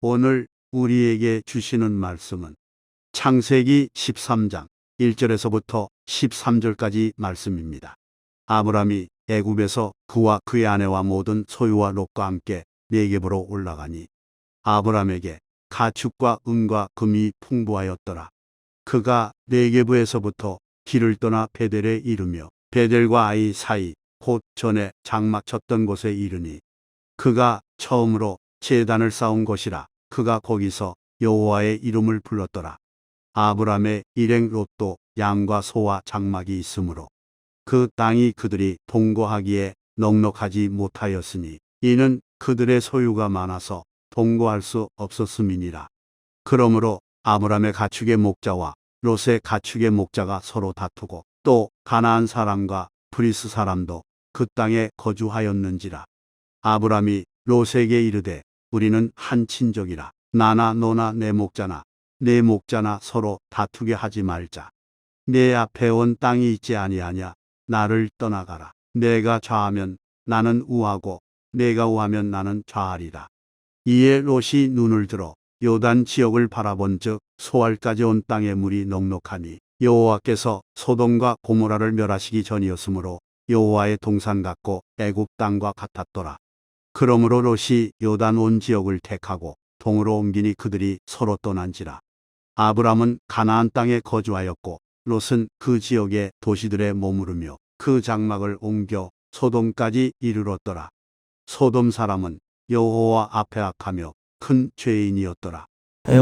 오늘 우리에게 주시는 말씀은 창세기 13장 1절에서부터 13절까지 말씀입니다. 아브람이 애굽에서 그와 그의 아내와 모든 소유와 롯과 함께 네겝으로 올라가니 아브람에게 가축과 은과 금이 풍부하였더라. 그가 네겝에서부터 길을 떠나 베델에 이르며 베델과 아이 사이 곧 전에 장막 쳤던 곳에 이르니 그가 처음으로 제단을 쌓은 곳이라. 그가 거기서 여호와의 이름을 불렀더라. 아브람의 일행 롯도 양과 소와 장막이 있으므로 그 땅이 그들이 동거하기에 넉넉하지 못하였으니 이는 그들의 소유가 많아서 동거할 수 없었음이니라. 그러므로 아브람의 가축의 목자와 롯의 가축의 목자가 서로 다투고 또 가나안 사람과 브리스 사람도 그 땅에 거주하였는지라. 아브람이 롯에게 이르되 우리는 한 친족이라. 나나 너나 내 목자나 내 목자나 서로 다투게 하지 말자. 내 앞에 온 땅이 있지 아니하냐. 나를 떠나가라. 내가 좌하면 나는 우하고 내가 우하면 나는 좌하리라. 이에 롯이 눈을 들어 요단 지역을 바라본즉 소알까지 온 땅에 물이 넉넉하니 여호와께서 소돔과 고모라를 멸하시기 전이었으므로 여호와의 동산 같고 애굽 땅과 같았더라. 그러므로 롯이 요단 온 지역을 택하고 동으로 옮기니 그들이 서로 떠난지라. 아브람은 가나안 땅에 거주하였고 롯은 그 지역의 도시들에 머무르며 그 장막을 옮겨 소돔까지 이르렀더라. 소돔 사람은 여호와 앞에 악하며 큰 죄인이었더라.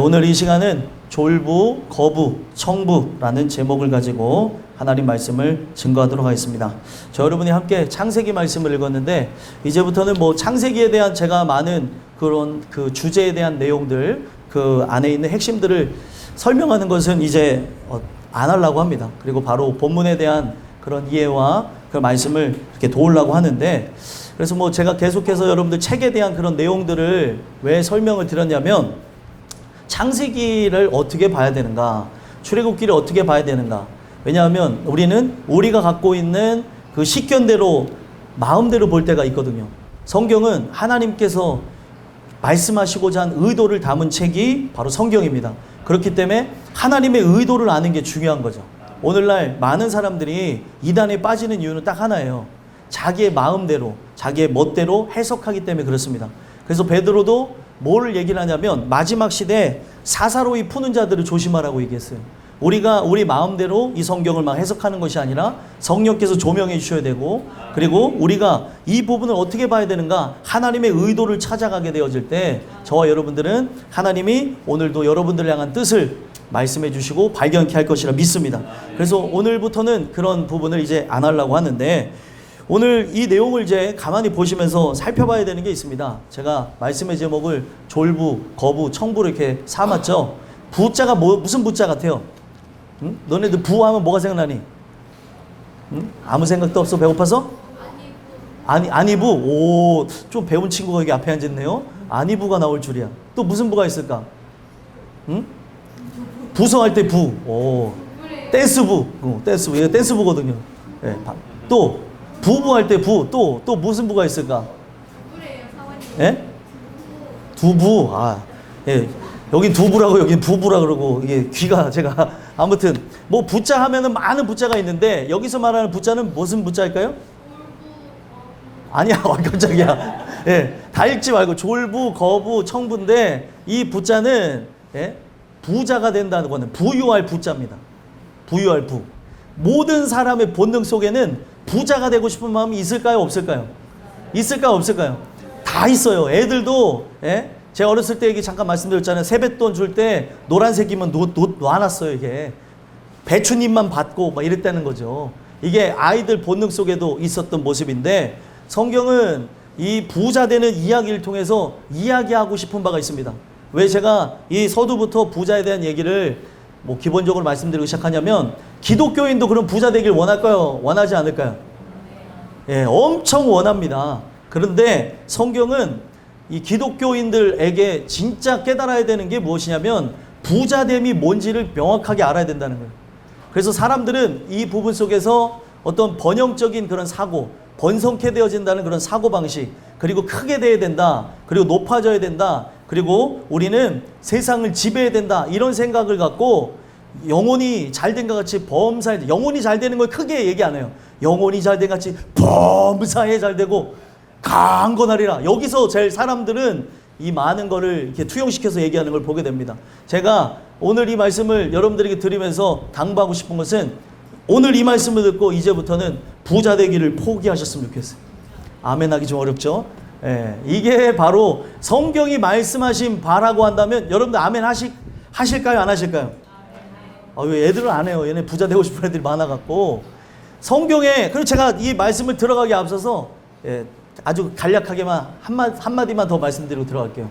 오늘 이 시간은 졸부, 거부, 청부라는 제목을 가지고 하나님 말씀을 증거하도록 하겠습니다. 저 여러분이 함께 창세기 말씀을 읽었는데 이제부터는 창세기에 대한 제가 많은 그런 그 주제에 대한 내용들 그 안에 있는 핵심들을 설명하는 것은 이제 안 하려고 합니다. 그리고 바로 본문에 대한 그런 이해와 그 말씀을 이렇게 도우려고 하는데 그래서 제가 계속해서 여러분들 책에 대한 그런 내용들을 왜 설명을 드렸냐면 창세기를 어떻게 봐야 되는가, 출애굽기를 어떻게 봐야 되는가. 왜냐하면 우리가 갖고 있는 그 식견대로 마음대로 볼 때가 있거든요. 성경은 하나님께서 말씀하시고자 한 의도를 담은 책이 바로 성경입니다. 그렇기 때문에 하나님의 의도를 아는 게 중요한 거죠. 오늘날 많은 사람들이 이단에 빠지는 이유는 딱 하나예요. 자기의 마음대로, 자기의 멋대로 해석하기 때문에 그렇습니다. 그래서 베드로도 뭘 얘기를 하냐면 마지막 시대에 사사로이 푸는 자들을 조심하라고 얘기했어요. 우리가 우리 마음대로 이 성경을 막 해석하는 것이 아니라 성령께서 조명해 주셔야 되고 그리고 우리가 이 부분을 어떻게 봐야 되는가 하나님의 의도를 찾아가게 되어질 때 저와 여러분들은 하나님이 오늘도 여러분들을 향한 뜻을 말씀해 주시고 발견케 할 것이라 믿습니다. 그래서 오늘부터는 그런 부분을 이제 안 하려고 하는데 오늘 이 내용을 이제 가만히 보시면서 살펴봐야 되는 게 있습니다. 제가 말씀의 제목을 졸부, 거부, 청부로 이렇게 삼았죠. 부자가 무슨 부자 같아요? 응? 너네들 부하면 뭐가 생각나니? 응? 아무 생각도 없어? 배고파서? 아니부. 오, 좀 배운 친구가 여기 앞에 앉았네요. 아니부가 나올 줄이야. 또 무슨 부가 있을까? 응? 부서할 때 부. 오, 댄스부. 댄스부. 얘가 댄스부거든요. 네. 또 부부할 때 부. 또 무슨 부가 있을까? 예? 두부. 예. 여긴 두부라고 여긴 부부라 그러고 이게 귀가 제가 아무튼 부자 하면은 많은 부자가 있는데 여기서 말하는 부자는 무슨 부자일까요? 아니야. 깜짝이야. 예. 다 읽지 말고 졸부, 거부, 청부인데 이 부자는 예? 부자가 된다는 거는 부유할 부자입니다. 부유할 부. 모든 사람의 본능 속에는 부자가 되고 싶은 마음이 있을까요? 없을까요? 있을까요? 없을까요? 다 있어요. 애들도 예? 제가 어렸을 때 얘기 잠깐 말씀드렸잖아요. 세뱃돈 줄 때 노란색이면 놔놨어요. 이게 배추잎만 받고 막 이랬다는 거죠. 이게 아이들 본능 속에도 있었던 모습인데 성경은 이 부자 되는 이야기를 통해서 이야기하고 싶은 바가 있습니다. 왜 제가 이 서두부터 부자에 대한 얘기를 기본적으로 말씀드리고 시작하냐면 기독교인도 그런 부자 되길 원할까요? 원하지 않을까요? 예, 엄청 원합니다. 그런데 성경은 이 기독교인들에게 진짜 깨달아야 되는 게 무엇이냐면 부자됨이 뭔지를 명확하게 알아야 된다는 거예요. 그래서 사람들은 이 부분 속에서 어떤 번영적인 그런 사고, 번성케 되어진다는 그런 사고방식, 그리고 크게 돼야 된다, 그리고 높아져야 된다, 그리고 우리는 세상을 지배해야 된다 이런 생각을 갖고 영혼이 잘된 것 같이 범사에, 영혼이 잘 되는 걸 크게 얘기 안 해요. 영혼이 잘된 것 같이 범사에 잘 되고 강건하리라. 여기서 제일 사람들은 이 많은 거를 이렇게 투영시켜서 얘기하는 걸 보게 됩니다. 제가 오늘 이 말씀을 여러분들에게 드리면서 당부하고 싶은 것은, 오늘 이 말씀을 듣고 이제부터는 부자 되기를 포기하셨으면 좋겠어요. 아멘 하기 좀 어렵죠? 예, 이게 바로 성경이 말씀하신 바라고 한다면 여러분들 아멘 하실까요? 안 하실까요? 왜 애들은 안 해요? 얘네 부자 되고 싶은 애들이 많아갖고. 성경에, 그리고 제가 이 말씀을 들어가기 앞서서 아주 간략하게만 한마디만 더 말씀드리고 들어갈게요.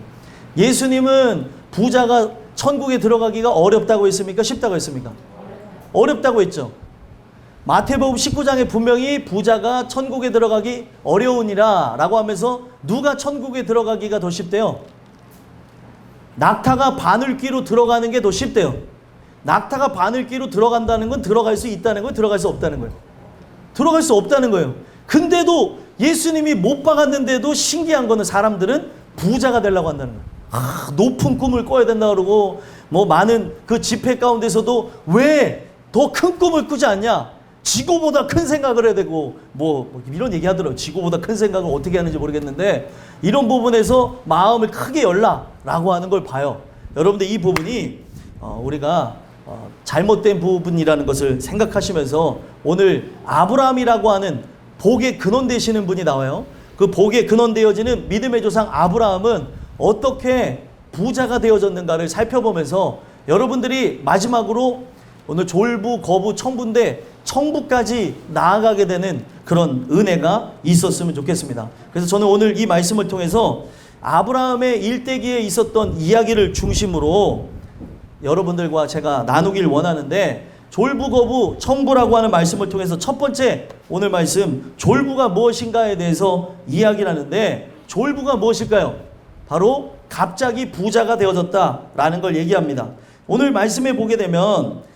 예수님은 부자가 천국에 들어가기가 어렵다고 했습니까? 쉽다고 했습니까? 어렵다고 했죠. 마태복음 19장에 분명히 부자가 천국에 들어가기 어려우니라 라고 하면서 누가 천국에 들어가기가 더 쉽대요? 낙타가 바늘귀로 들어가는 게 더 쉽대요. 낙타가 바늘귀로 들어간다는 건 들어갈 수 있다는 거예요? 들어갈 수 없다는 거예요? 들어갈 수 없다는 거예요. 근데도 예수님이 못 박았는데도 신기한 거는 사람들은 부자가 되려고 한다는 거예요. 높은 꿈을 꿔야 된다 그러고, 뭐 많은 그 집회 가운데서도 왜 더 큰 꿈을 꾸지 않냐? 지구보다 큰 생각을 해야 되고, 뭐 이런 얘기 하더라고요. 지구보다 큰 생각을 어떻게 하는지 모르겠는데, 이런 부분에서 마음을 크게 열라라고 하는 걸 봐요. 여러분들 이 부분이 우리가 잘못된 부분이라는 것을 생각하시면서, 오늘 아브라함이라고 하는 복의 근원 되시는 분이 나와요. 그 복의 근원 되어지는 믿음의 조상 아브라함은 어떻게 부자가 되어졌는가를 살펴보면서, 여러분들이 마지막으로 오늘 졸부, 거부, 청부인데 청부까지 나아가게 되는 그런 은혜가 있었으면 좋겠습니다. 그래서 저는 오늘 이 말씀을 통해서 아브라함의 일대기에 있었던 이야기를 중심으로 여러분들과 제가 나누길 원하는데, 졸부, 거부, 청부라고 하는 말씀을 통해서 첫 번째 오늘 말씀, 졸부가 무엇인가에 대해서 이야기를 하는데, 졸부가 무엇일까요? 바로 갑자기 부자가 되어졌다라는 걸 얘기합니다. 오늘 말씀에 보게 되면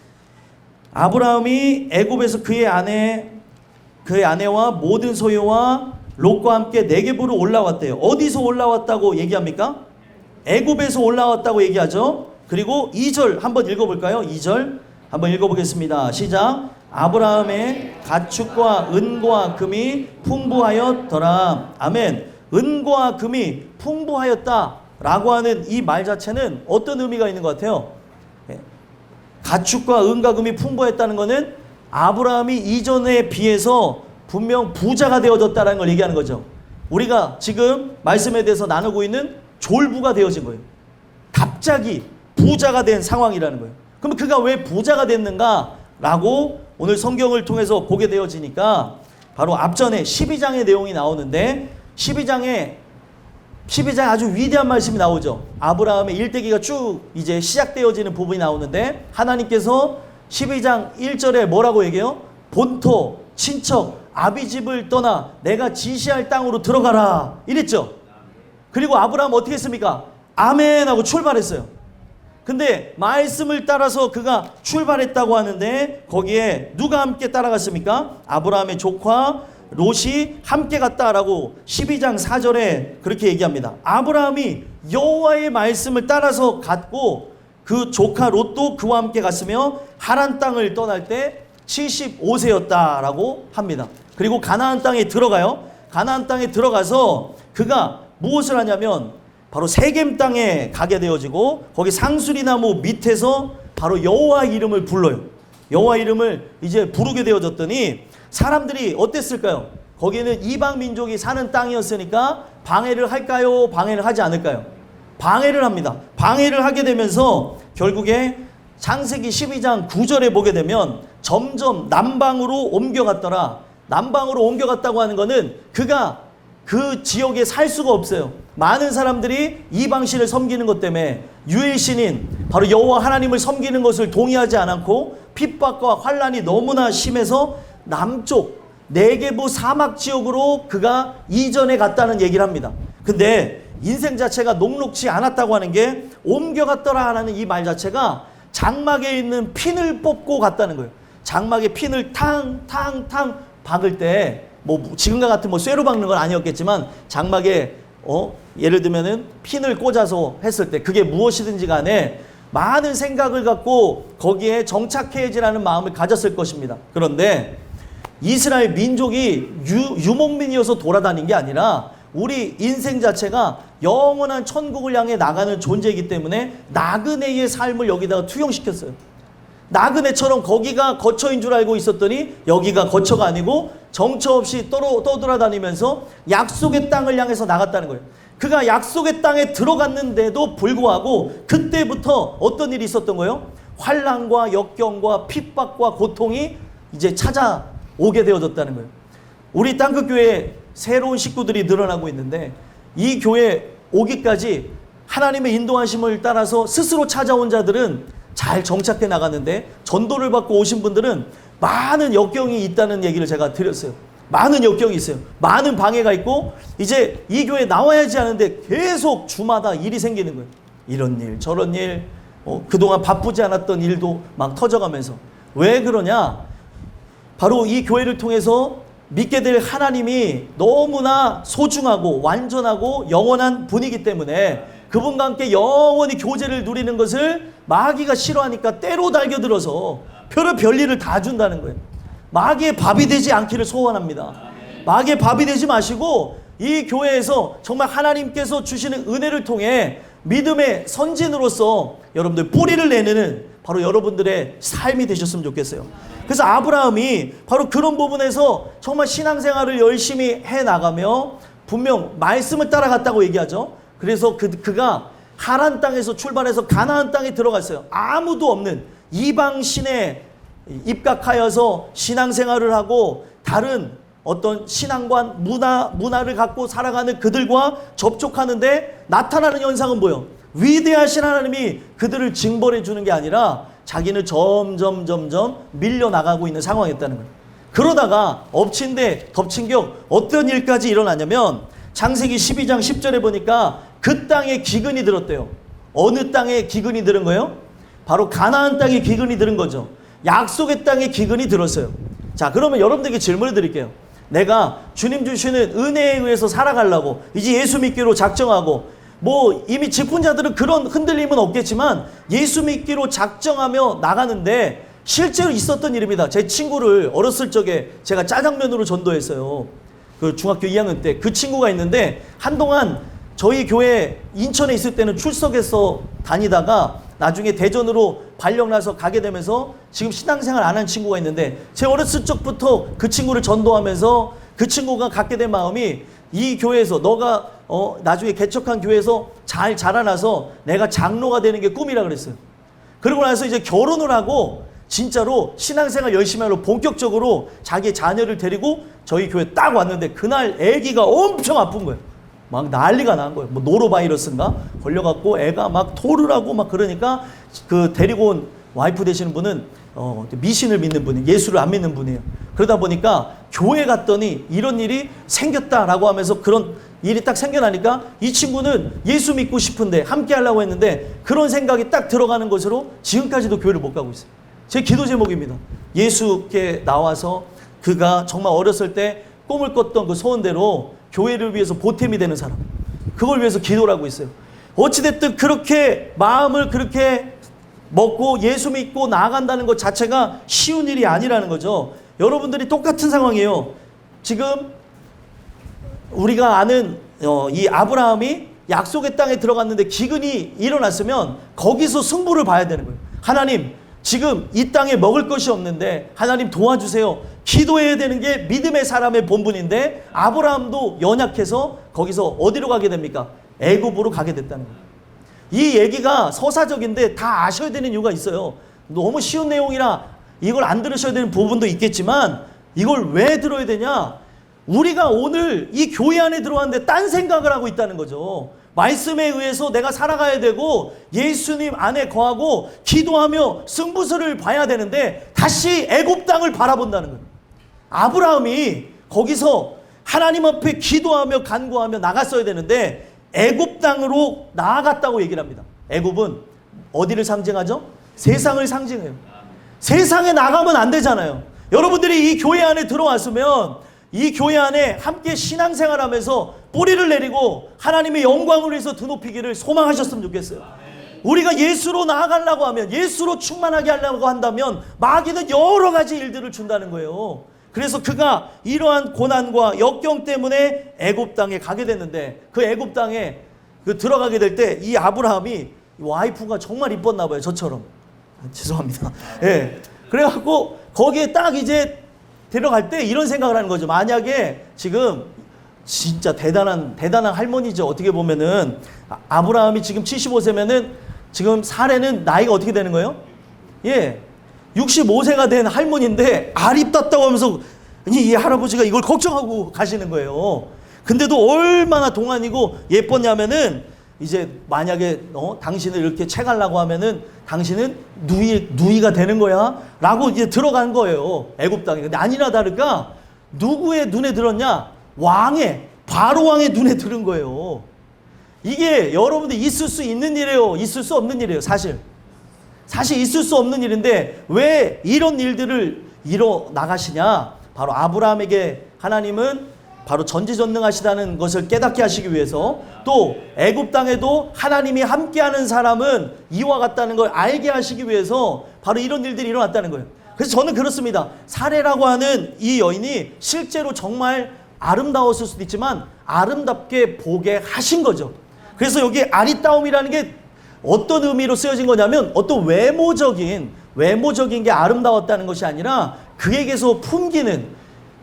아브라함이 애굽에서 그의 아내와 모든 소유와 롯과 함께 네겝으로 올라왔대요. 어디서 올라왔다고 얘기합니까? 애굽에서 올라왔다고 얘기하죠. 그리고 2절 한번 읽어볼까요? 2절 한번 읽어보겠습니다. 시작. 아브라함의 가축과 은과 금이 풍부하였더라. 아멘. 은과 금이 풍부하였다라고 하는 이 말 자체는 어떤 의미가 있는 것 같아요? 가축과 은과 금이 풍부했다는 것은 아브라함이 이전에 비해서 분명 부자가 되어졌다는 걸 얘기하는 거죠. 우리가 지금 말씀에 대해서 나누고 있는 졸부가 되어진 거예요. 갑자기 부자가 된 상황이라는 거예요. 그럼 그가 왜 부자가 됐는가? 라고 오늘 성경을 통해서 보게 되어지니까, 바로 앞전에 12장의 내용이 나오는데, 12장에 아주 위대한 말씀이 나오죠. 아브라함의 일대기가 쭉 이제 시작되어지는 부분이 나오는데, 하나님께서 12장 1절에 뭐라고 얘기해요? 본토, 친척, 아비집을 떠나 내가 지시할 땅으로 들어가라 이랬죠. 그리고 아브라함 어떻게 했습니까? 아멘 하고 출발했어요. 근데 말씀을 따라서 그가 출발했다고 하는데, 거기에 누가 함께 따라갔습니까? 아브라함의 조카 롯이 함께 갔다라고 12장 4절에 그렇게 얘기합니다. 아브라함이 여호와의 말씀을 따라서 갔고, 그 조카 롯도 그와 함께 갔으며 하란 땅을 떠날 때 75세였다라고 합니다. 그리고 가나안 땅에 들어가요. 가나안 땅에 들어가서 그가 무엇을 하냐면 바로 세겜 땅에 가게 되어지고, 거기 상수리나무 밑에서 바로 여호와 이름을 불러요. 여호와 이름을 이제 부르게 되어졌더니 사람들이 어땠을까요? 거기는 이방 민족이 사는 땅이었으니까 방해를 할까요? 방해를 하지 않을까요? 방해를 합니다. 방해를 하게 되면서 결국에 창세기 12장 9절에 보게 되면 점점 남방으로 옮겨갔더라. 남방으로 옮겨갔다고 하는 것은 그가 그 지역에 살 수가 없어요. 많은 사람들이 이방신을 섬기는 것 때문에 유일신인 바로 여호와 하나님을 섬기는 것을 동의하지 않고 핍박과 환란이 너무나 심해서 남쪽 네게부 사막 지역으로 그가 이전해 갔다는 얘기를 합니다. 근데 인생 자체가 녹록지 않았다고 하는 게, 옮겨갔더라 하는 이 말 자체가 장막에 있는 핀을 뽑고 갔다는 거예요. 장막에 핀을 탕탕탕 박을 때, 뭐 지금과 같은 뭐 쇠로 박는 건 아니었겠지만 장막에 예를 들면은 핀을 꽂아서 했을 때 그게 무엇이든지 간에 많은 생각을 갖고 거기에 정착해야지라는 마음을 가졌을 것입니다. 그런데 이스라엘 민족이 유목민이어서 돌아다닌 게 아니라 우리 인생 자체가 영원한 천국을 향해 나가는 존재이기 때문에 나그네의 삶을 여기다가 투영시켰어요. 나그네처럼 거기가 거처인 줄 알고 있었더니 여기가 거처가 아니고 정처 없이 떠돌아다니면서 약속의 땅을 향해서 나갔다는 거예요. 그가 약속의 땅에 들어갔는데도 불구하고 그때부터 어떤 일이 있었던 거예요? 환난과 역경과 핍박과 고통이 이제 찾아오게 되어졌다는 거예요. 우리 땅끝교회에 새로운 식구들이 늘어나고 있는데 이 교회 오기까지 하나님의 인도하심을 따라서 스스로 찾아온 자들은 잘 정착해 나갔는데 전도를 받고 오신 분들은 많은 역경이 있다는 얘기를 제가 드렸어요. 많은 역경이 있어요. 많은 방해가 있고 이제 이 교회에 나와야지 하는데 계속 주마다 일이 생기는 거예요. 이런 일 저런 일 그동안 바쁘지 않았던 일도 막 터져가면서 왜 그러냐? 바로 이 교회를 통해서 믿게 될 하나님이 너무나 소중하고 완전하고 영원한 분이기 때문에 그분과 함께 영원히 교제를 누리는 것을 마귀가 싫어하니까 때로 달겨들어서 별일을 다 준다는 거예요. 마귀의 밥이 되지 않기를 소원합니다. 마귀의 밥이 되지 마시고 이 교회에서 정말 하나님께서 주시는 은혜를 통해 믿음의 선진으로서 여러분들 뿌리를 내는 바로 여러분들의 삶이 되셨으면 좋겠어요. 그래서 아브라함이 바로 그런 부분에서 정말 신앙생활을 열심히 해나가며 분명 말씀을 따라갔다고 얘기하죠. 그래서 그가 하란 땅에서 출발해서 가나안 땅에 들어갔어요. 아무도 없는 이방 신에 입각하여서 신앙생활을 하고 다른 어떤 신앙관 문화를 갖고 살아가는 그들과 접촉하는데 나타나는 현상은 뭐예요? 위대하신 하나님이 그들을 징벌해 주는 게 아니라 자기는 점점 밀려나가고 있는 상황이었다는 거예요. 그러다가 엎친 데 덮친 격 어떤 일까지 일어나냐면 창세기 12장 10절에 보니까 그 땅에 기근이 들었대요. 어느 땅에 기근이 들은 거예요? 바로 가나안 땅에 기근이 들은 거죠. 약속의 땅에 기근이 들었어요. 자, 그러면 여러분들에게 질문을 드릴게요. 내가 주님 주시는 은혜에 의해서 살아가려고 이제 예수 믿기로 작정하고 이미 직분자들은 그런 흔들림은 없겠지만 예수 믿기로 작정하며 나가는데 실제로 있었던 일입니다. 제 친구를 어렸을 적에 제가 짜장면으로 전도했어요. 그 중학교 2학년 때 그 친구가 있는데 한동안 저희 교회 인천에 있을 때는 출석해서 다니다가 나중에 대전으로 발령나서 가게 되면서 지금 신앙생활 안 한 친구가 있는데 제 어렸을 적부터 그 친구를 전도하면서 그 친구가 갖게 된 마음이 이 교회에서 너가 나중에 개척한 교회에서 잘 자라나서 내가 장로가 되는 게 꿈이라 그랬어요. 그러고 나서 이제 결혼을 하고 진짜로 신앙생활 열심히 하러 본격적으로 자기 자녀를 데리고 저희 교회 딱 왔는데 그날 애기가 엄청 아픈 거예요. 막 난리가 난 거예요. 노로바이러스인가 걸려갖고 애가 막 토를 하고 막 그러니까 그 데리고 온 와이프 되시는 분은 미신을 믿는 분이에요. 예수를 안 믿는 분이에요. 그러다 보니까 교회 갔더니 이런 일이 생겼다라고 하면서 그런 일이 딱 생겨나니까 이 친구는 예수 믿고 싶은데 함께 하려고 했는데 그런 생각이 딱 들어가는 것으로 지금까지도 교회를 못 가고 있어요. 제 기도 제목입니다. 예수께 나와서 그가 정말 어렸을 때 꿈을 꿨던 그 소원대로 교회를 위해서 보탬이 되는 사람, 그걸 위해서 기도를 하고 있어요. 어찌됐든 그렇게 마음을 그렇게 먹고 예수 믿고 나아간다는 것 자체가 쉬운 일이 아니라는 거죠. 여러분들이 똑같은 상황이에요. 지금 우리가 아는 이 아브라함이 약속의 땅에 들어갔는데 기근이 일어났으면 거기서 승부를 봐야 되는 거예요. 하나님, 지금 이 땅에 먹을 것이 없는데 하나님 도와주세요. 기도해야 되는 게 믿음의 사람의 본분인데 아브라함도 연약해서 거기서 어디로 가게 됩니까? 애굽으로 가게 됐다는 거예요. 이 얘기가 서사적인데 다 아셔야 되는 이유가 있어요. 너무 쉬운 내용이라 이걸 안 들으셔야 되는 부분도 있겠지만 이걸 왜 들어야 되냐? 우리가 오늘 이 교회 안에 들어왔는데 딴 생각을 하고 있다는 거죠. 말씀에 의해서 내가 살아가야 되고 예수님 안에 거하고 기도하며 승부수를 봐야 되는데 다시 애굽 땅을 바라본다는 거예요. 아브라함이 거기서 하나님 앞에 기도하며 간구하며 나갔어야 되는데 애굽 땅으로 나아갔다고 얘기를 합니다. 애굽은 어디를 상징하죠? 세상을 상징해요. 세상에 나가면 안 되잖아요. 여러분들이 이 교회 안에 들어왔으면 이 교회 안에 함께 신앙생활하면서 뿌리를 내리고 하나님의 영광을 위해서 드높이기를 소망하셨으면 좋겠어요. 우리가 예수로 나아가려고 하면, 예수로 충만하게 하려고 한다면 마귀는 여러 가지 일들을 준다는 거예요. 그래서 그가 이러한 고난과 역경 때문에 애굽 땅에 가게 됐는데, 그 애굽 땅에 들어가게 될 때 이 아브라함이 와이프가 정말 이뻤나 봐요. 저처럼. 죄송합니다. 예. 그래갖고 거기에 딱 이제 데려갈 때 이런 생각을 하는 거죠. 만약에 지금 진짜 대단한 할머니죠. 어떻게 보면은 아브라함이 지금 75세면은 지금 사례는 나이가 어떻게 되는 거예요? 예. 65세가 된 할머니인데 알이 땄다고 하면서 이 할아버지가 이걸 걱정하고 가시는 거예요. 근데도 얼마나 동안이고 예뻤냐면은 이제 만약에 당신을 이렇게 채가려고 하면은 당신은 누이가 되는 거야 라고 이제 들어간 거예요. 애굽 땅에. 근데 아니나 다를까 누구의 눈에 들었냐? 바로 왕의 눈에 들은 거예요. 이게 여러분들 있을 수 있는 일이에요, 있을 수 없는 일이에요. 사실 있을 수 없는 일인데 왜 이런 일들을 이뤄 나가시냐? 바로 아브라함에게 하나님은 바로 전지전능하시다는 것을 깨닫게 하시기 위해서, 또 애굽 땅에도 하나님이 함께하는 사람은 이와 같다는 걸 알게 하시기 위해서 바로 이런 일들이 일어났다는 거예요. 그래서 저는 그렇습니다. 사례라고 하는 이 여인이 실제로 정말 아름다웠을 수도 있지만 아름답게 보게 하신 거죠. 그래서 여기 아리따움이라는 게 어떤 의미로 쓰여진 거냐면 어떤 외모적인 게 아름다웠다는 것이 아니라 그에게서 풍기는,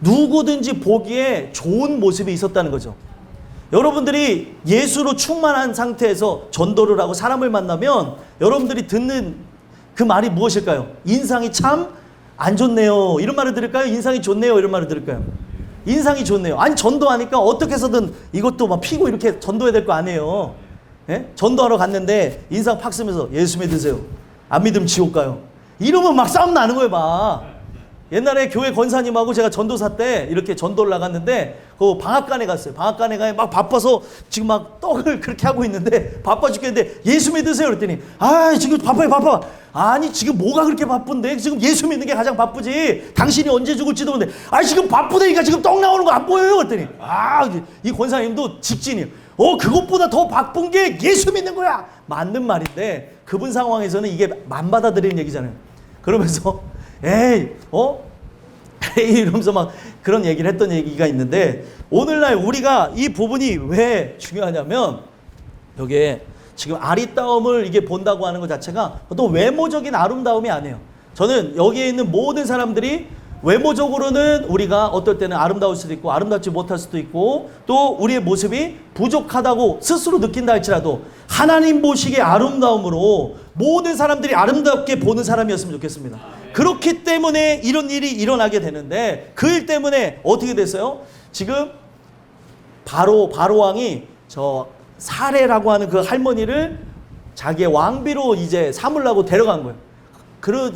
누구든지 보기에 좋은 모습이 있었다는 거죠. 여러분들이 예수로 충만한 상태에서 전도를 하고 사람을 만나면 여러분들이 듣는 그 말이 무엇일까요? 인상이 참 안 좋네요, 이런 말을 들을까요? 인상이 좋네요, 이런 말을 들을까요? 인상이 좋네요. 아니 전도하니까 어떻게 해서든 이것도 막 피고 이렇게 전도해야 될 거 아니에요. 예? 전도하러 갔는데 인상 팍 쓰면서 예수 믿으세요, 안 믿으면 지옥 가요, 이러면 막 싸움 나는 거예요. 막 옛날에 교회 권사님하고 제가 전도사 때 이렇게 전도를 나갔는데 그 방앗간에 갔어요. 방앗간에 가서 막 바빠서 지금 막 떡을 그렇게 하고 있는데 바빠 죽겠는데 예수 믿으세요 그랬더니 지금 바빠. 아니 지금 뭐가 그렇게 바쁜데? 지금 예수 믿는 게 가장 바쁘지. 당신이 언제 죽을지도 모르는데 지금 바쁘다니까 지금 떡 나오는 거 안 보여요 그랬더니 이 권사님도 직진이에요. 그것보다 더 바쁜 게 예수 믿는 거야. 맞는 말인데 그분 상황에서는 이게 만 받아들이는 얘기잖아요. 그러면서 이러면서 막 그런 얘기를 했던 얘기가 있는데, 오늘날 우리가 이 부분이 왜 중요하냐면 여기에 지금 아리따움을 이게 본다고 하는 것 자체가 어떤 외모적인 아름다움이 아니에요. 저는 여기에 있는 모든 사람들이 외모적으로는 우리가 어떨 때는 아름다울 수도 있고 아름답지 못할 수도 있고 또 우리의 모습이 부족하다고 스스로 느낀다 할지라도 하나님 보시기에 아름다움으로 모든 사람들이 아름답게 보는 사람이었으면 좋겠습니다. 그렇기 때문에 이런 일이 일어나게 되는데 그 일 때문에 어떻게 됐어요? 지금 바로 왕이 저 사례라고 하는 그 할머니를 자기의 왕비로 이제 삼으려고 데려간 거예요.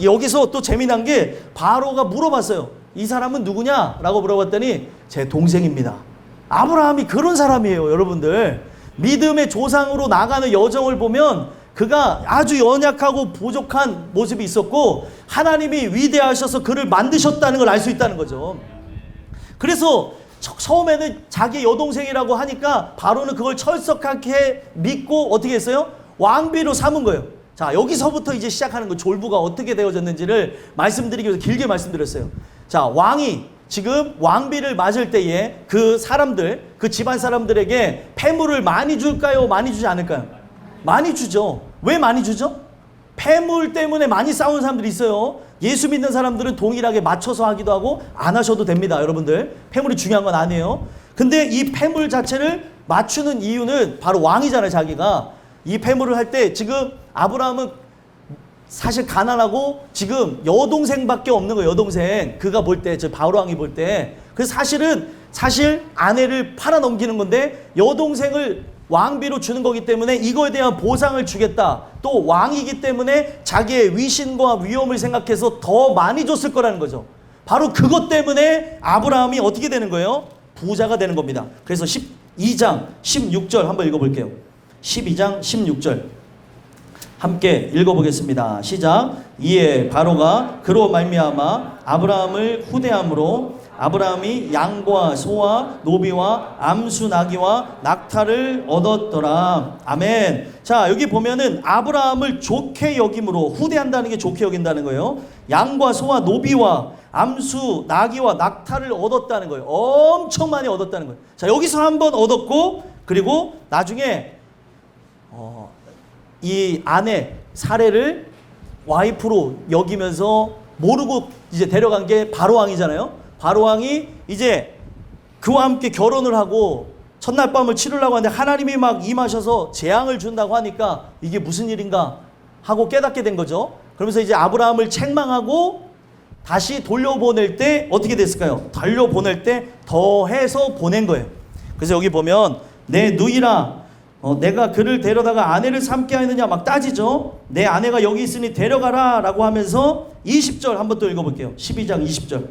여기서 또 재미난 게 바로가 물어봤어요. 이 사람은 누구냐? 라고 물어봤더니 제 동생입니다. 아브라함이 그런 사람이에요. 여러분들 믿음의 조상으로 나가는 여정을 보면 그가 아주 연약하고 부족한 모습이 있었고 하나님이 위대하셔서 그를 만드셨다는 걸 알 수 있다는 거죠. 그래서 처음에는 자기 여동생이라고 하니까 바로는 그걸 철석하게 믿고 어떻게 했어요? 왕비로 삼은 거예요. 자, 여기서부터 이제 시작하는 거, 졸부가 어떻게 되어졌는지를 말씀드리기 위해서 길게 말씀드렸어요. 자, 왕이 지금 왕비를 맞을 때에 그 사람들, 그 집안 사람들에게 폐물을 많이 줄까요? 많이 주지 않을까요? 많이 주죠. 왜 많이 주죠? 폐물 때문에 많이 싸우는 사람들이 있어요. 예수 믿는 사람들은 동일하게 맞춰서 하기도 하고 안 하셔도 됩니다. 여러분들 폐물이 중요한 건 아니에요. 근데 이 폐물 자체를 맞추는 이유는 바로 왕이잖아요. 자기가 이 폐물을 할 때 지금 아브라함은 사실 가난하고 지금 여동생밖에 없는 거예요. 여동생. 그가 볼 때, 저 바울 왕이 볼 때. 그래서 사실 아내를 팔아 넘기는 건데 여동생을 왕비로 주는 거기 때문에 이거에 대한 보상을 주겠다. 또 왕이기 때문에 자기의 위신과 위엄을 생각해서 더 많이 줬을 거라는 거죠. 바로 그것 때문에 아브라함이 어떻게 되는 거예요? 부자가 되는 겁니다. 그래서 12장 16절 한번 읽어볼게요. 12장 16절 함께 읽어보겠습니다. 시작. 이에 바로가 그로 말미암아 아브라함을 후대함으로 아브라함이 양과 소와 노비와 암수 나귀와 낙타를 얻었더라. 아멘. 자, 여기 보면은 아브라함을 좋게 여김으로, 후대한다는 게 좋게 여긴다는 거예요. 양과 소와 노비와 암수 나귀와 낙타를 얻었다는 거예요. 엄청 많이 얻었다는 거예요. 자, 여기서 한번 얻었고, 그리고 나중에 이 아내 사례를 와이프로 여기면서 모르고 이제 데려간 게 바로왕이잖아요. 바로왕이 이제 그와 함께 결혼을 하고 첫날 밤을 치르려고 하는데 하나님이 막 임하셔서 재앙을 준다고 하니까 이게 무슨 일인가 하고 깨닫게 된 거죠. 그러면서 이제 아브라함을 책망하고 다시 돌려보낼 때 어떻게 됐을까요? 돌려보낼 때 더해서 보낸 거예요. 그래서 여기 보면 내 누이라 내가 그를 데려다가 아내를 삼게 하느냐 막 따지죠. 내 아내가 여기 있으니 데려가라 라고 하면서 20절 한번 또 읽어볼게요. 12장 20절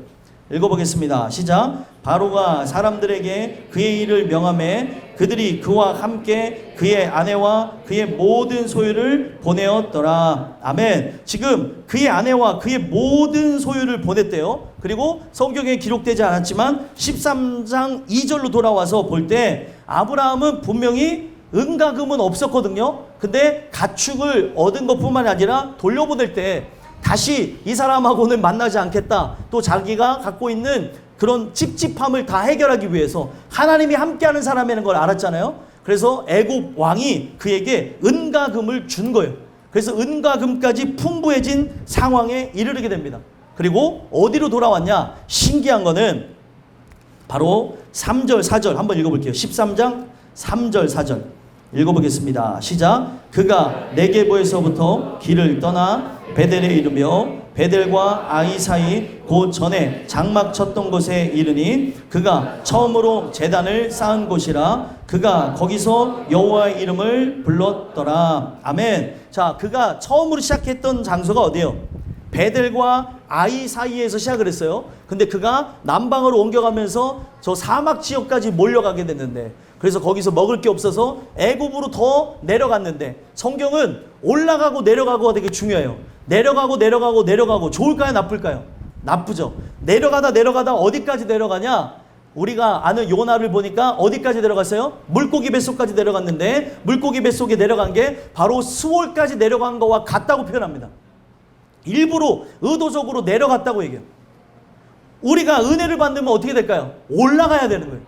읽어보겠습니다. 시작. 바로가 사람들에게 그의 일을 명하매 그들이 그와 함께 그의 아내와 그의 모든 소유를 보내었더라. 아멘. 지금 그의 아내와 그의 모든 소유를 보냈대요. 그리고 성경에 기록되지 않았지만 13장 2절로 돌아와서 볼 때 아브라함은 분명히 은과 금은 없었거든요. 근데 가축을 얻은 것뿐만 아니라 돌려보낼 때 다시 이 사람하고는 만나지 않겠다. 또 자기가 갖고 있는 그런 찝찝함을 다 해결하기 위해서 하나님이 함께하는 사람이라는 걸 알았잖아요. 그래서 애굽 왕이 그에게 은과 금을 준 거예요. 그래서 은과 금까지 풍부해진 상황에 이르게 됩니다. 그리고 어디로 돌아왔냐? 신기한 거는 바로 3절 4절 한번 읽어볼게요. 13장 3절 4절 읽어보겠습니다. 시작. 그가 네게보에서부터 길을 떠나 베델에 이르며 베델과 아이 사이 곧 전에 장막 쳤던 곳에 이르니 그가 처음으로 제단을 쌓은 곳이라 그가 거기서 여호와의 이름을 불렀더라. 아멘. 자, 그가 처음으로 시작했던 장소가 어디예요? 베델과 아이 사이에서 시작을 했어요. 근데 그가 남방으로 옮겨가면서 저 사막 지역까지 몰려가게 됐는데, 그래서 거기서 먹을 게 없어서 애굽으로 더 내려갔는데, 성경은 올라가고 내려가고가 되게 중요해요. 내려가고 내려가고 내려가고 좋을까요? 나쁠까요? 나쁘죠. 내려가다 어디까지 내려가냐? 우리가 아는 요나를 보니까 어디까지 내려갔어요? 물고기 뱃속까지 내려갔는데, 물고기 뱃속에 내려간 게 바로 스월까지 내려간 거와 같다고 표현합니다. 일부러 의도적으로 내려갔다고 얘기해요. 우리가 은혜를 받으면 어떻게 될까요? 올라가야 되는 거예요.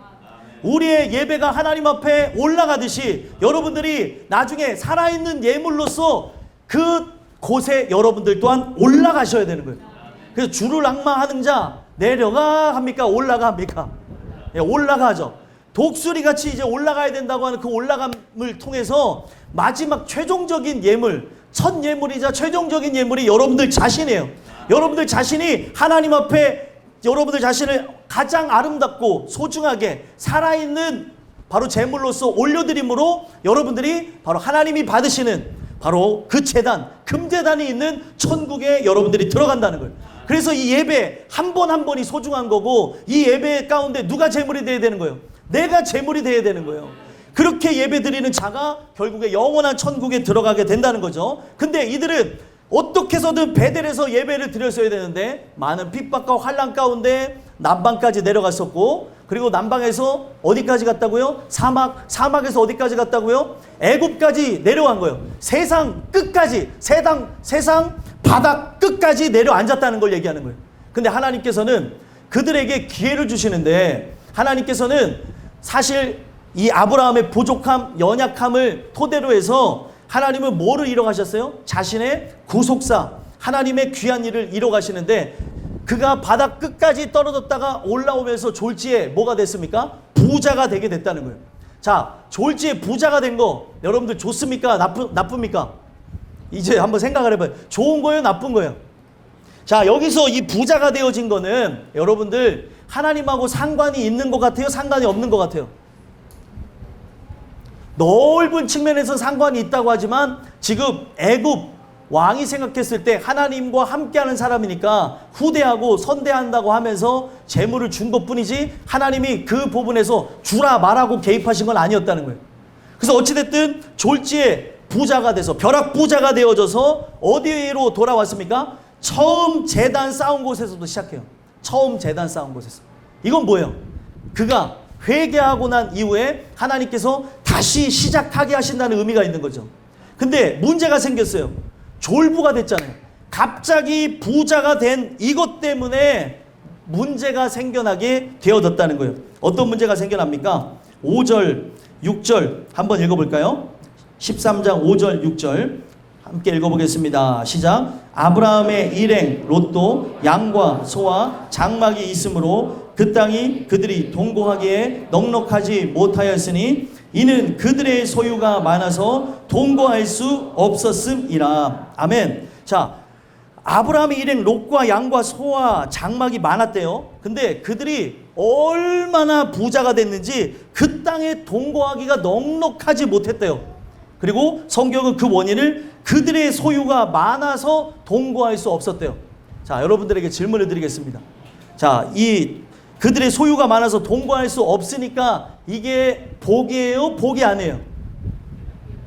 우리의 예배가 하나님 앞에 올라가듯이 여러분들이 나중에 살아있는 예물로서 그 곳에 여러분들 또한 올라가셔야 되는 거예요. 그래서 주를 앙망하는 자 내려가 합니까? 올라가 합니까? 예, 올라가죠. 독수리 같이 이제 올라가야 된다고 하는 그 올라감을 통해서 마지막 최종적인 예물, 첫 예물이자 최종적인 예물이 여러분들 자신이에요. 여러분들 자신이 하나님 앞에 여러분들 자신을 가장 아름답고 소중하게 살아있는 바로 제물로서 올려드림으로 여러분들이 바로 하나님이 받으시는 바로 그 제단, 금제단이 있는 천국에 여러분들이 들어간다는 거예요. 그래서 이 예배 한 번 한 번이 소중한 거고, 이 예배 가운데 누가 제물이 되어야 되는 거예요? 내가 제물이 되어야 되는 거예요. 그렇게 예배 드리는 자가 결국에 영원한 천국에 들어가게 된다는 거죠. 근데 이들은 어떻게 해서든 베델에서 예배를 드렸어야 되는데 많은 핍박과 환난 가운데 남방까지 내려갔었고, 그리고 남방에서 어디까지 갔다고요? 사막에서 어디까지 갔다고요? 애굽까지 내려간 거예요. 세상 끝까지, 세상 바닥 끝까지 내려앉았다는 걸 얘기하는 거예요. 근데 하나님께서는 그들에게 기회를 주시는데, 하나님께서는 사실 이 아브라함의 부족함, 연약함을 토대로 해서 하나님은 뭐를 이뤄가셨어요? 자신의 구속사, 하나님의 귀한 일을 이뤄가시는데, 그가 바닥 끝까지 떨어졌다가 올라오면서 졸지에 뭐가 됐습니까? 부자가 되게 됐다는 거예요. 자, 졸지에 부자가 된 거 여러분들 좋습니까? 나쁩니까? 이제 한번 생각을 해봐요. 좋은 거예요? 나쁜 거예요? 자, 여기서 이 부자가 되어진 거는 여러분들 하나님하고 상관이 있는 것 같아요? 상관이 없는 것 같아요? 넓은 측면에서 상관이 있다고 하지만 지금 애굽 왕이 생각했을 때 하나님과 함께하는 사람이니까 후대하고 선대한다고 하면서 재물을 준 것뿐이지 하나님이 그 부분에서 주라 말하고 개입하신 건 아니었다는 거예요. 그래서 어찌됐든 졸지에 부자가 돼서 벼락 부자가 되어져서 어디로 돌아왔습니까? 처음 제단 쌓은 곳에서도 시작해요. 처음 제단 쌓은 곳에서. 이건 뭐예요? 그가 회개하고 난 이후에 하나님께서 다시 시작하게 하신다는 의미가 있는 거죠. 근데 문제가 생겼어요. 졸부가 됐잖아요. 갑자기 부자가 된 이것 때문에 문제가 생겨나게 되어졌다는 거예요. 어떤 문제가 생겨납니까? 5절, 6절 한번 읽어볼까요? 13장 5절, 6절 함께 읽어보겠습니다. 시작. 아브라함의 일행 롯도 양과 소와 장막이 있으므로 그 땅이 그들이 동거하기에 넉넉하지 못하였으니 이는 그들의 소유가 많아서 동거할 수 없었음이라. 아멘. 자, 아브라함의 일행 롯과 양과 소와 장막이 많았대요. 근데 그들이 얼마나 부자가 됐는지 그 땅에 동거하기가 넉넉하지 못했대요. 그리고 성경은 그 원인을 그들의 소유가 많아서 동거할 수 없었대요. 자, 여러분들에게 질문을 드리겠습니다. 자, 그들의 소유가 많아서 동거할 수 없으니까 이게 복이에요? 복이 아니에요?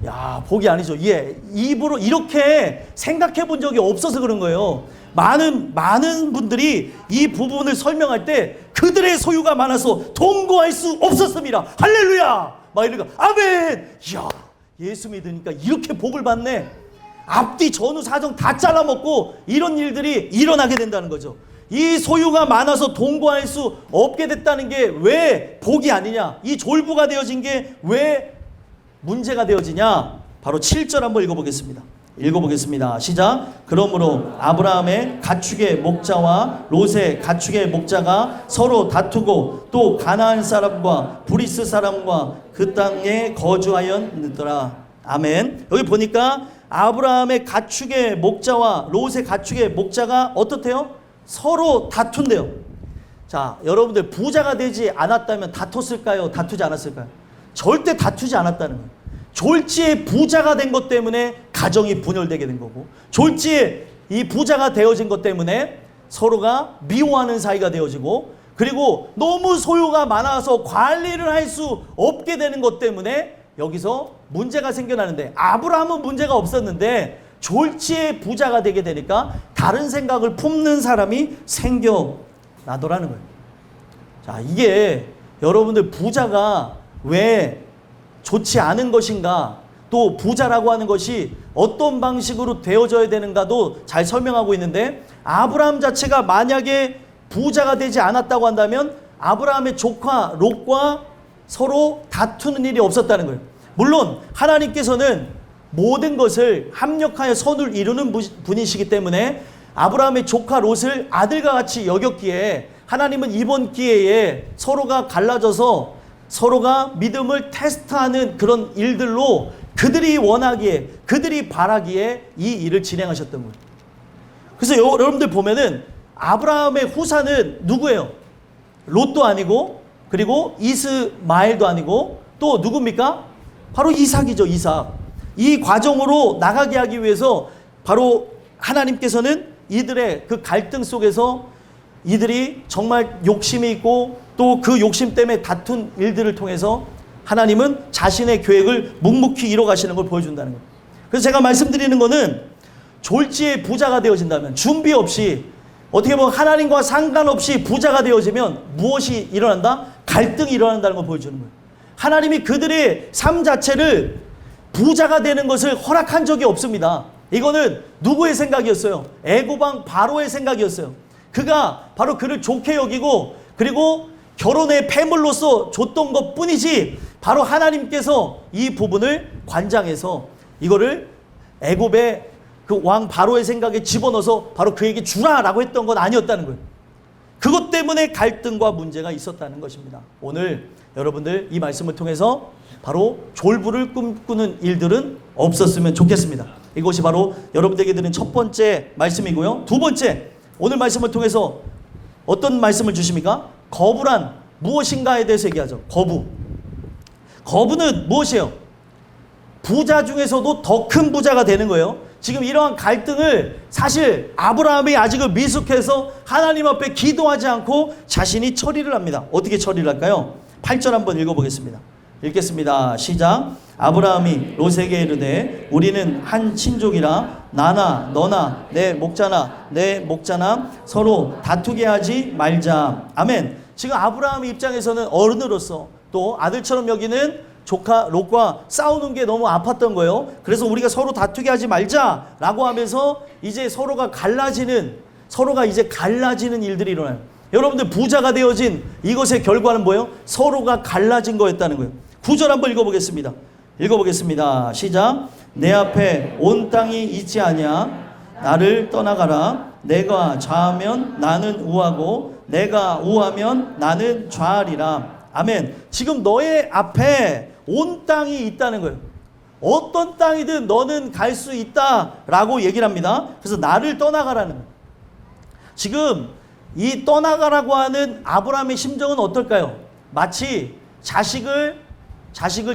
야, 복이 아니죠. 예, 입으로 이렇게 생각해 본 적이 없어서 그런 거예요. 많은 분들이 이 부분을 설명할 때 그들의 소유가 많아서 동거할 수 없었습니다. 할렐루야! 막 이러니까 아멘! 이야, 예수 믿으니까 이렇게 복을 받네. 앞뒤 전후 사정 다 잘라먹고 이런 일들이 일어나게 된다는 거죠. 이 소유가 많아서 동거할 수 없게 됐다는 게 왜 복이 아니냐? 이 졸부가 되어진 게 왜 문제가 되어지냐? 바로 7절 한번 읽어보겠습니다. 시작. 그러므로 아브라함의 가축의 목자와 롯의 가축의 목자가 서로 다투고 또 가나안 사람과 브리스 사람과 그 땅에 거주하였느더라. 아멘. 여기 보니까 아브라함의 가축의 목자와 롯의 가축의 목자가 어떻대요? 서로 다툰대요. 자, 여러분들 부자가 되지 않았다면 다퉜을까요? 다투지 않았을까요? 절대 다투지 않았다는 거예요. 졸지에 부자가 된 것 때문에 가정이 분열되게 된 거고, 졸지에 이 부자가 되어진 것 때문에 서로가 미워하는 사이가 되어지고, 그리고 너무 소유가 많아서 관리를 할 수 없게 되는 것 때문에 여기서 문제가 생겨나는데, 아브라함은 문제가 없었는데 졸지에 부자가 되게 되니까 다른 생각을 품는 사람이 생겨나더라는 거예요. 자, 이게 여러분들 부자가 왜 좋지 않은 것인가, 또 부자라고 하는 것이 어떤 방식으로 되어져야 되는가도 잘 설명하고 있는데, 아브라함 자체가 만약에 부자가 되지 않았다고 한다면 아브라함의 조카 롯과 서로 다투는 일이 없었다는 거예요. 물론 하나님께서는 모든 것을 합력하여 선을 이루는 분이시기 때문에 아브라함의 조카 롯을 아들과 같이 여겼기에 하나님은 이번 기회에 서로가 갈라져서 서로가 믿음을 테스트하는 그런 일들로 그들이 원하기에, 그들이 바라기에 이 일을 진행하셨던 거예요. 그래서 여러분들 보면은 아브라함의 후사는 누구예요? 롯도 아니고, 그리고 이스마엘도 아니고, 또 누굽니까? 바로 이삭이죠. 이삭. 이 과정으로 나가게 하기 위해서 바로 하나님께서는 이들의 그 갈등 속에서 이들이 정말 욕심이 있고 또 그 욕심 때문에 다툰 일들을 통해서 하나님은 자신의 계획을 묵묵히 이뤄가시는 걸 보여준다는 거예요. 그래서 제가 말씀드리는 거는 졸지에 부자가 되어진다면, 준비 없이 어떻게 보면 하나님과 상관없이 부자가 되어지면 무엇이 일어난다? 갈등이 일어난다는 걸 보여주는 거예요. 하나님이 그들의 삶 자체를 부자가 되는 것을 허락한 적이 없습니다. 이거는 누구의 생각이었어요? 애고방 바로의 생각이었어요. 그가 바로 그를 좋게 여기고, 그리고 결혼의 폐물로서 줬던 것 뿐이지, 바로 하나님께서 이 부분을 관장해서 이거를 애굽의 그 왕 바로의 생각에 집어넣어서 바로 그에게 주라라고 했던 건 아니었다는 거예요. 그것 때문에 갈등과 문제가 있었다는 것입니다. 오늘 여러분들 이 말씀을 통해서 바로 졸부를 꿈꾸는 일들은 없었으면 좋겠습니다. 이것이 바로 여러분들에게 드린 첫 번째 말씀이고요. 두 번째, 오늘 말씀을 통해서 어떤 말씀을 주십니까? 거부란 무엇인가에 대해서 얘기하죠. 거부. 거부는 무엇이에요? 부자 중에서도 더 큰 부자가 되는 거예요. 지금 이러한 갈등을 사실 아브라함이 아직은 미숙해서 하나님 앞에 기도하지 않고 자신이 처리를 합니다. 어떻게 처리를 할까요? 8절 한번 읽어보겠습니다. 읽겠습니다. 시작. 아브라함이 롯에게 이르되 우리는 한 친족이라 나나 너나 내 목자나 내 목자나 서로 다투게 하지 말자. 아멘. 지금 아브라함 입장에서는 어른으로서 또 아들처럼 여기는 조카 롯과 싸우는 게 너무 아팠던 거예요. 그래서 우리가 서로 다투게 하지 말자라고 하면서 이제 서로가 이제 갈라지는 일들이 일어나요. 여러분들 부자가 되어진 이것의 결과는 뭐예요? 서로가 갈라진 거였다는 거예요. 9절 한번 읽어보겠습니다. 시작. 내 앞에 온 땅이 있지 아니하. 나를 떠나가라. 내가 좌하면 나는 우하고 내가 우하면 나는 좌하리라. 아멘. 지금 너의 앞에 온 땅이 있다는 거예요. 어떤 땅이든 너는 갈 수 있다라고 얘기를 합니다. 그래서 나를 떠나가라는 거예요. 지금 이 떠나가라고 하는 아브라함의 심정은 어떨까요? 마치 자식을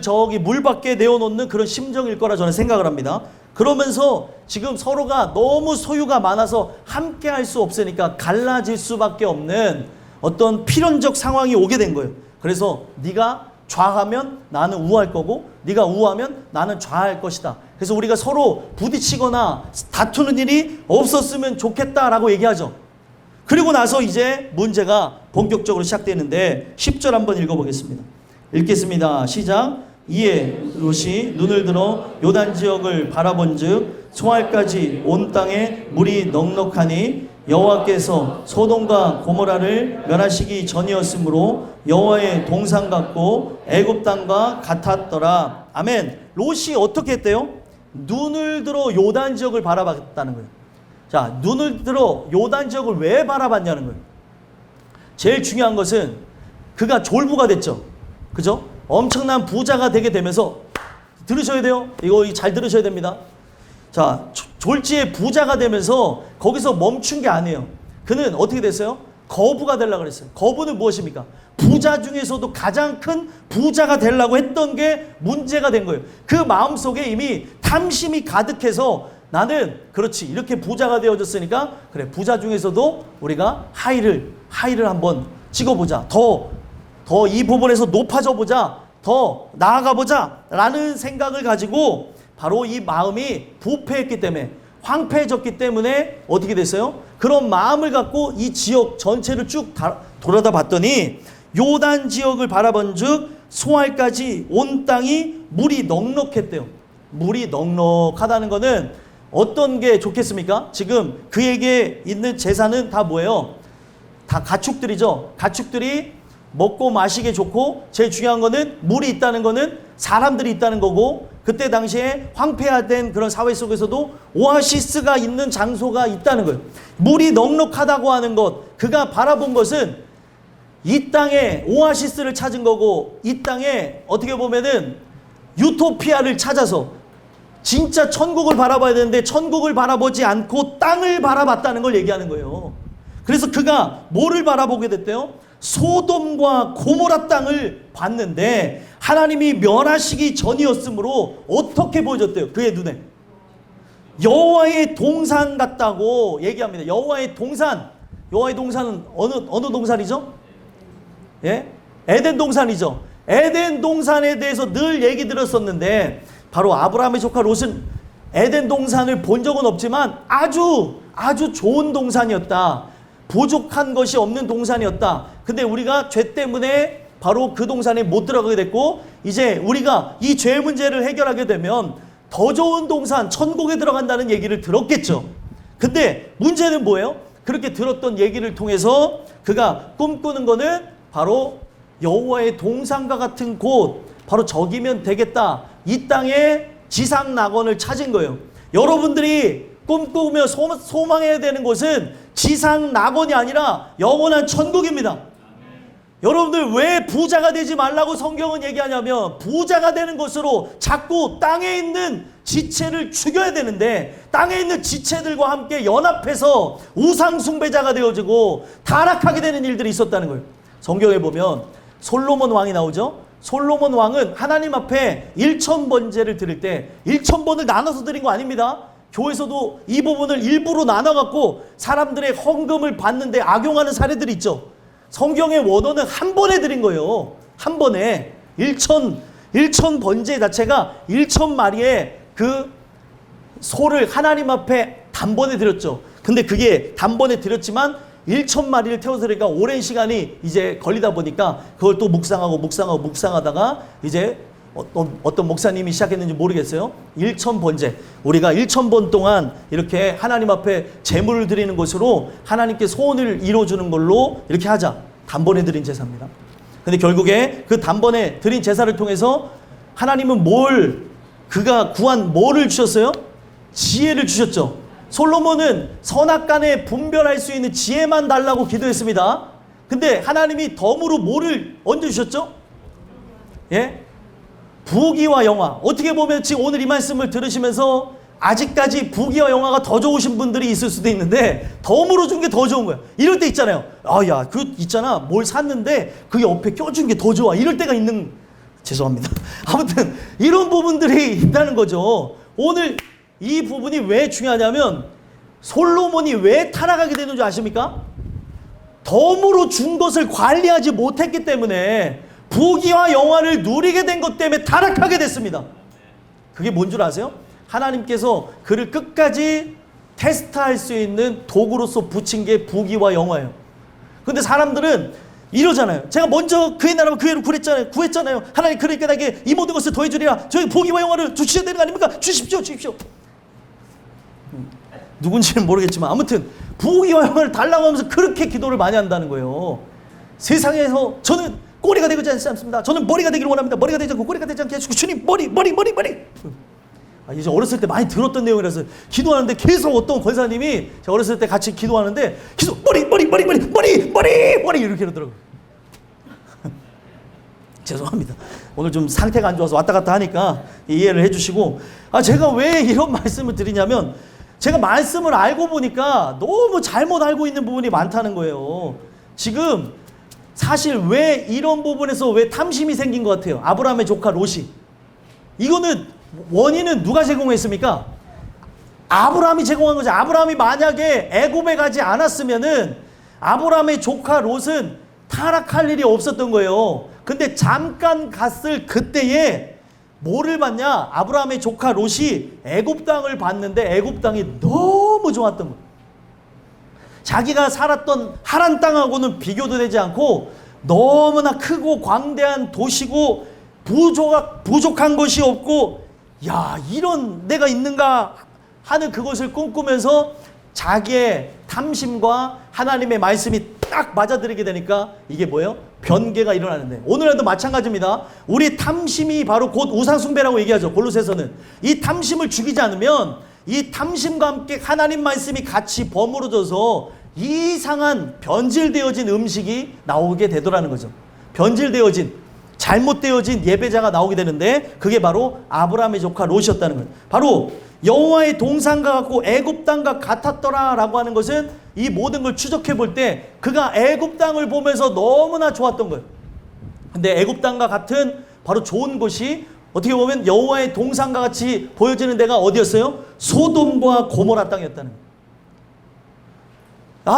저기 물 밖에 내어놓는 그런 심정일 거라 저는 생각을 합니다. 그러면서 지금 서로가 너무 소유가 많아서 함께 할 수 없으니까 갈라질 수밖에 없는 어떤 필연적 상황이 오게 된 거예요. 그래서 네가 좌하면 나는 우할 거고 네가 우하면 나는 좌할 것이다. 그래서 우리가 서로 부딪히거나 다투는 일이 없었으면 좋겠다라고 얘기하죠. 그리고 나서 이제 문제가 본격적으로 시작되는데 10절 한번 읽어보겠습니다. 읽겠습니다. 시작. 이에 롯이 눈을 들어 요단 지역을 바라본즉 소알까지 온 땅에 물이 넉넉하니 여호와께서 소돔과 고모라를 멸하시기 전이었으므로 여호와의 동산 같고 애굽 땅과 같았더라. 아멘. 롯이 어떻게 했대요? 눈을 들어 요단 지역을 바라봤다는 거예요. 자, 눈을 들어 요단 지역을 왜 바라봤냐는 거예요. 제일 중요한 것은 그가 졸부가 됐죠. 그죠? 엄청난 부자가 되게 되면서 들으셔야 돼요. 이거 잘 들으셔야 됩니다. 자, 졸지에 부자가 되면서 거기서 멈춘 게 아니에요. 그는 어떻게 됐어요? 거부가 되려고 그랬어요. 거부는 무엇입니까? 부자 중에서도 가장 큰 부자가 되려고 했던 게 문제가 된 거예요. 그 마음속에 이미 탐심이 가득해서 나는 그렇지 이렇게 부자가 되어졌으니까 그래 부자 중에서도 우리가 하이를 한번 찍어보자. 더 이 부분에서 높아져 보자. 더 나아가 보자 라는 생각을 가지고 바로 이 마음이 부패했기 때문에 황폐해졌기 때문에 어떻게 됐어요? 그런 마음을 갖고 이 지역 전체를 쭉 돌아다 봤더니 요단 지역을 바라본즉 소알까지 온 땅이 물이 넉넉했대요. 물이 넉넉하다는 것은 어떤 게 좋겠습니까? 지금 그에게 있는 재산은 다 뭐예요? 다 가축들이죠. 가축들이 먹고 마시기 좋고 제일 중요한 거는 물이 있다는 거는 사람들이 있다는 거고 그때 당시에 황폐화된 그런 사회 속에서도 오아시스가 있는 장소가 있다는 거예요. 물이 넉넉하다고 하는 것, 그가 바라본 것은 이 땅에 오아시스를 찾은 거고 이 땅에 어떻게 보면은 유토피아를 찾아서 진짜 천국을 바라봐야 되는데 천국을 바라보지 않고 땅을 바라봤다는 걸 얘기하는 거예요. 그래서 그가 뭐를 바라보게 됐대요? 소돔과 고모라 땅을 봤는데 하나님이 멸하시기 전이었으므로 어떻게 보여졌대요? 그의 눈에 여호와의 동산 같다고 얘기합니다. 여호와의 동산은 어느 동산이죠? 예? 에덴 동산이죠. 에덴 동산에 대해서 늘 얘기 들었었는데 바로 아브라함의 조카 롯은 에덴 동산을 본 적은 없지만 아주 좋은 동산이었다. 부족한 것이 없는 동산이었다. 근데 우리가 죄 때문에 바로 그 동산에 못 들어가게 됐고 이제 우리가 이 죄 문제를 해결하게 되면 더 좋은 동산 천국에 들어간다는 얘기를 들었겠죠. 근데 문제는 뭐예요? 그렇게 들었던 얘기를 통해서 그가 꿈꾸는 거는 바로 여호와의 동산과 같은 곳, 바로 저기면 되겠다. 이 땅에 지상 낙원을 찾은 거예요. 여러분들이 꿈꾸며 소망해야 되는 곳은 지상 낙원이 아니라 영원한 천국입니다. 여러분들 왜 부자가 되지 말라고 성경은 얘기하냐면 부자가 되는 것으로 자꾸 땅에 있는 지체를 죽여야 되는데 땅에 있는 지체들과 함께 연합해서 우상 숭배자가 되어지고 타락하게 되는 일들이 있었다는 거예요. 성경에 보면 솔로몬 왕이 나오죠. 솔로몬 왕은 하나님 앞에 1000번제를 드릴 때 1000번을 나눠서 드린 거 아닙니다. 교회에서도 이 부분을 일부러 나눠갖고 사람들의 헌금을 받는데 악용하는 사례들이 있죠. 성경의 원어는 한 번에 드린 거예요. 한 번에 1000 번제 자체가 1000마리의 그 소를 하나님 앞에 단번에 드렸죠. 근데 그게 단번에 드렸지만 1,000마리를 태워서 그러니까 오랜 시간이 이제 걸리다 보니까 그걸 또 묵상하다가 이제 어떤 목사님이 시작했는지 모르겠어요. 1,000번째. 우리가 1,000번 동안 이렇게 하나님 앞에 제물을 드리는 것으로 하나님께 소원을 이루어주는 걸로 이렇게 하자. 단번에 드린 제사입니다. 근데 결국에 그 단번에 드린 제사를 통해서 하나님은 그가 구한 뭐를 주셨어요? 지혜를 주셨죠. 솔로몬은 선악간에 분별할 수 있는 지혜만 달라고 기도했습니다. 근데 하나님이 덤으로 뭐를 얹어주셨죠? 예? 부귀와 영화. 어떻게 보면 지금 오늘 이 말씀을 들으시면서 아직까지 부귀와 영화가 더 좋으신 분들이 있을 수도 있는데 덤으로 준 게 더 좋은 거야. 이럴 때 있잖아요. 야, 있잖아. 뭘 샀는데 그 옆에 껴준 게 더 좋아. 이럴 때가 있는, 죄송합니다. 아무튼 이런 부분들이 있다는 거죠. 오늘 이 부분이 왜 중요하냐면 솔로몬이 왜 타락하게 되는 줄 아십니까? 덤으로 준 것을 관리하지 못했기 때문에 부귀와 영화를 누리게 된 것 때문에 타락하게 됐습니다. 그게 뭔 줄 아세요? 하나님께서 그를 끝까지 테스트할 수 있는 도구로서 붙인 게 부귀와 영화예요. 근데 사람들은 이러잖아요. 제가 먼저 그의 나라와 그의 의를 구했잖아요. 하나님 그러니까 나에게 이 모든 것을 더해주리라. 저희 부귀와 영화를 주셔야 되는 거 아닙니까? 주십시오. 누군지는 모르겠지만 아무튼 부귀와 영화를 달라고 하면서 그렇게 기도를 많이 한다는 거예요. 세상에서 저는 꼬리가 되지 않습니다. 저는 머리가 되기를 원합니다. 머리가 되지 않고 꼬리가 되지 않게 해주시고 주님 머리. 이제 어렸을 때 많이 들었던 내용이라서 기도하는데 계속 어떤 권사님이 제가 어렸을 때 같이 기도하는데 계속 머리 이렇게 이러더라고요. 죄송합니다. 오늘 좀 상태가 안 좋아서 왔다 갔다 하니까 이해를 해주시고, 제가 왜 이런 말씀을 드리냐면 제가 말씀을 알고 보니까 너무 잘못 알고 있는 부분이 많다는 거예요. 지금 사실 왜 이런 부분에서 왜 탐심이 생긴 것 같아요? 아브라함의 조카 롯이. 이거는 원인은 누가 제공했습니까? 아브라함이 제공한 거죠. 아브라함이 만약에 애굽에 가지 않았으면은 아브라함의 조카 롯은 타락할 일이 없었던 거예요. 근데 잠깐 갔을 그때에 뭐를 봤냐? 아브라함의 조카 롯이 애굽 땅을 봤는데 애굽 땅이 너무 좋았던 거예요. 자기가 살았던 하란 땅하고는 비교도 되지 않고 너무나 크고 광대한 도시고 부족한 것이 없고, 야, 이런 데가 있는가 하는 그것을 꿈꾸면서 자기의 탐심과 하나님의 말씀이 딱 맞아들이게 되니까 이게 뭐예요? 변개가 일어나는데, 오늘날도 마찬가지입니다. 우리 탐심이 바로 곧 우상숭배라고 얘기하죠. 골로새서는. 이 탐심을 죽이지 않으면 이 탐심과 함께 하나님 말씀이 같이 버무려져서 이상한 변질되어진 음식이 나오게 되더라는 거죠. 변질되어진, 잘못되어진 예배자가 나오게 되는데 그게 바로 아브라함의 조카 롯이었다는 거예요. 바로 여호와의 동산과 같고 애굽 땅과 같았더라라고 하는 것은 이 모든 걸 추적해 볼 때 그가 애굽 땅을 보면서 너무나 좋았던 거예요. 근데 애굽 땅과 같은 바로 좋은 곳이 어떻게 보면 여호와의 동산과 같이 보여지는 데가 어디였어요? 소돔과 고모라 땅이었다는 거예요.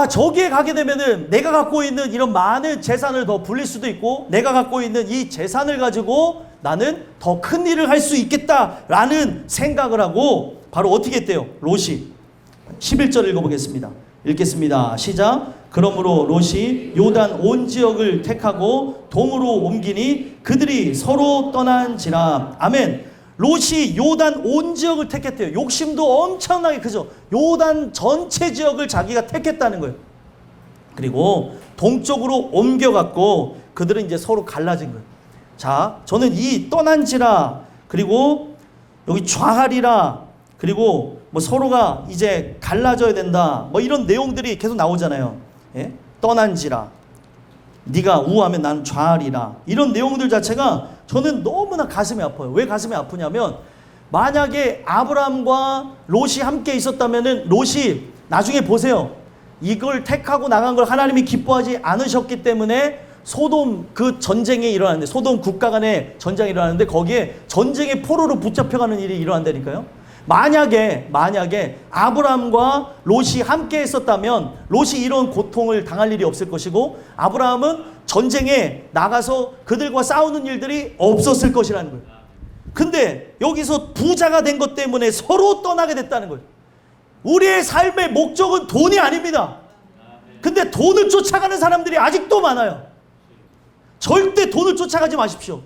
저기에 가게 되면은 내가 갖고 있는 이런 많은 재산을 더 불릴 수도 있고, 내가 갖고 있는 이 재산을 가지고 나는 더 큰 일을 할 수 있겠다라는 생각을 하고 바로 어떻게 했대요? 롯이 11절 읽어보겠습니다. 읽겠습니다. 시작. 그러므로 롯이 요단 온 지역을 택하고 동으로 옮기니 그들이 서로 떠난지라. 아멘. 롯이 요단 온 지역을 택했대요. 욕심도 엄청나게 크죠. 요단 전체 지역을 자기가 택했다는 거예요. 그리고 동쪽으로 옮겨갔고 그들은 이제 서로 갈라진 거예요. 자, 저는 이 떠난지라, 그리고 여기 좌하리라, 그리고 뭐 서로가 이제 갈라져야 된다, 뭐 이런 내용들이 계속 나오잖아요. 예? 떠난지라, 네가 우하면 나는 좌하리라, 이런 내용들 자체가 저는 너무나 가슴이 아파요. 왜 가슴이 아프냐면 만약에 아브라함과 롯이 함께 있었다면은 롯이 나중에 보세요. 이걸 택하고 나간 걸 하나님이 기뻐하지 않으셨기 때문에 소돔 그 전쟁이 일어나는데, 소돔 국가 간의 전쟁이 일어나는데 거기에 전쟁의 포로로 붙잡혀가는 일이 일어난다니까요. 만약에 아브라함과 롯이 함께 했었다면 롯이 이런 고통을 당할 일이 없을 것이고 아브라함은 전쟁에 나가서 그들과 싸우는 일들이 없었을 것이라는 거예요. 근데 여기서 부자가 된 것 때문에 서로 떠나게 됐다는 거예요. 우리의 삶의 목적은 돈이 아닙니다. 근데 돈을 쫓아가는 사람들이 아직도 많아요. 절대 돈을 쫓아가지 마십시오.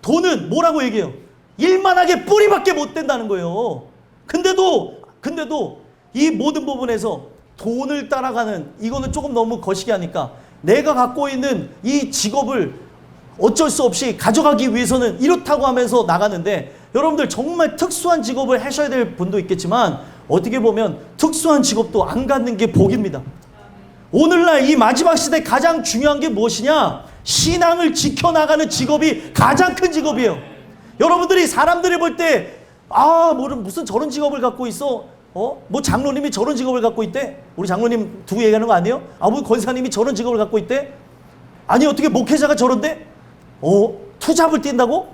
돈은 뭐라고 얘기해요? 일만하게 뿌리밖에 못 된다는 거예요. 근데도 이 모든 부분에서 돈을 따라가는, 이거는 조금 너무 거시기 하니까 내가 갖고 있는 이 직업을 어쩔 수 없이 가져가기 위해서는 이렇다고 하면서 나가는데, 여러분들 정말 특수한 직업을 하셔야 될 분도 있겠지만 어떻게 보면 특수한 직업도 안 갖는 게 복입니다. 오늘날 이 마지막 시대 가장 중요한 게 무엇이냐? 신앙을 지켜나가는 직업이 가장 큰 직업이에요. 여러분들이 사람들이 볼 때 무슨 저런 직업을 갖고 있어? 뭐 장로님이 저런 직업을 갖고 있대? 우리 장로님 두고 얘기하는 거 아니에요? 뭐 권사님이 저런 직업을 갖고 있대? 아니 어떻게 목회자가 저런데? 투잡을 뛴다고?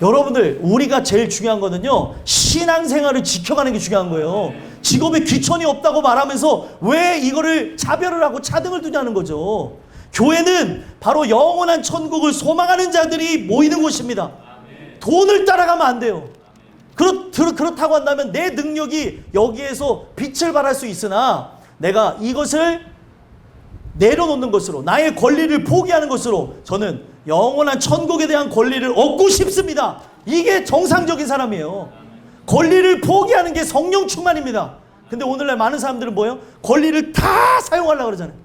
여러분들, 우리가 제일 중요한 거는요, 신앙생활을 지켜가는 게 중요한 거예요. 직업에 귀천이 없다고 말하면서 왜 이거를 차별을 하고 차등을 두냐는 거죠. 교회는 바로 영원한 천국을 소망하는 자들이 모이는 곳입니다. 돈을 따라가면 안 돼요. 그렇다고 한다면 내 능력이 여기에서 빛을 발할 수 있으나 내가 이것을 내려놓는 것으로, 나의 권리를 포기하는 것으로 저는 영원한 천국에 대한 권리를 얻고 싶습니다. 이게 정상적인 사람이에요. 권리를 포기하는 게 성령 충만입니다. 근데 오늘날 많은 사람들은 뭐예요? 권리를 다 사용하려고 그러잖아요.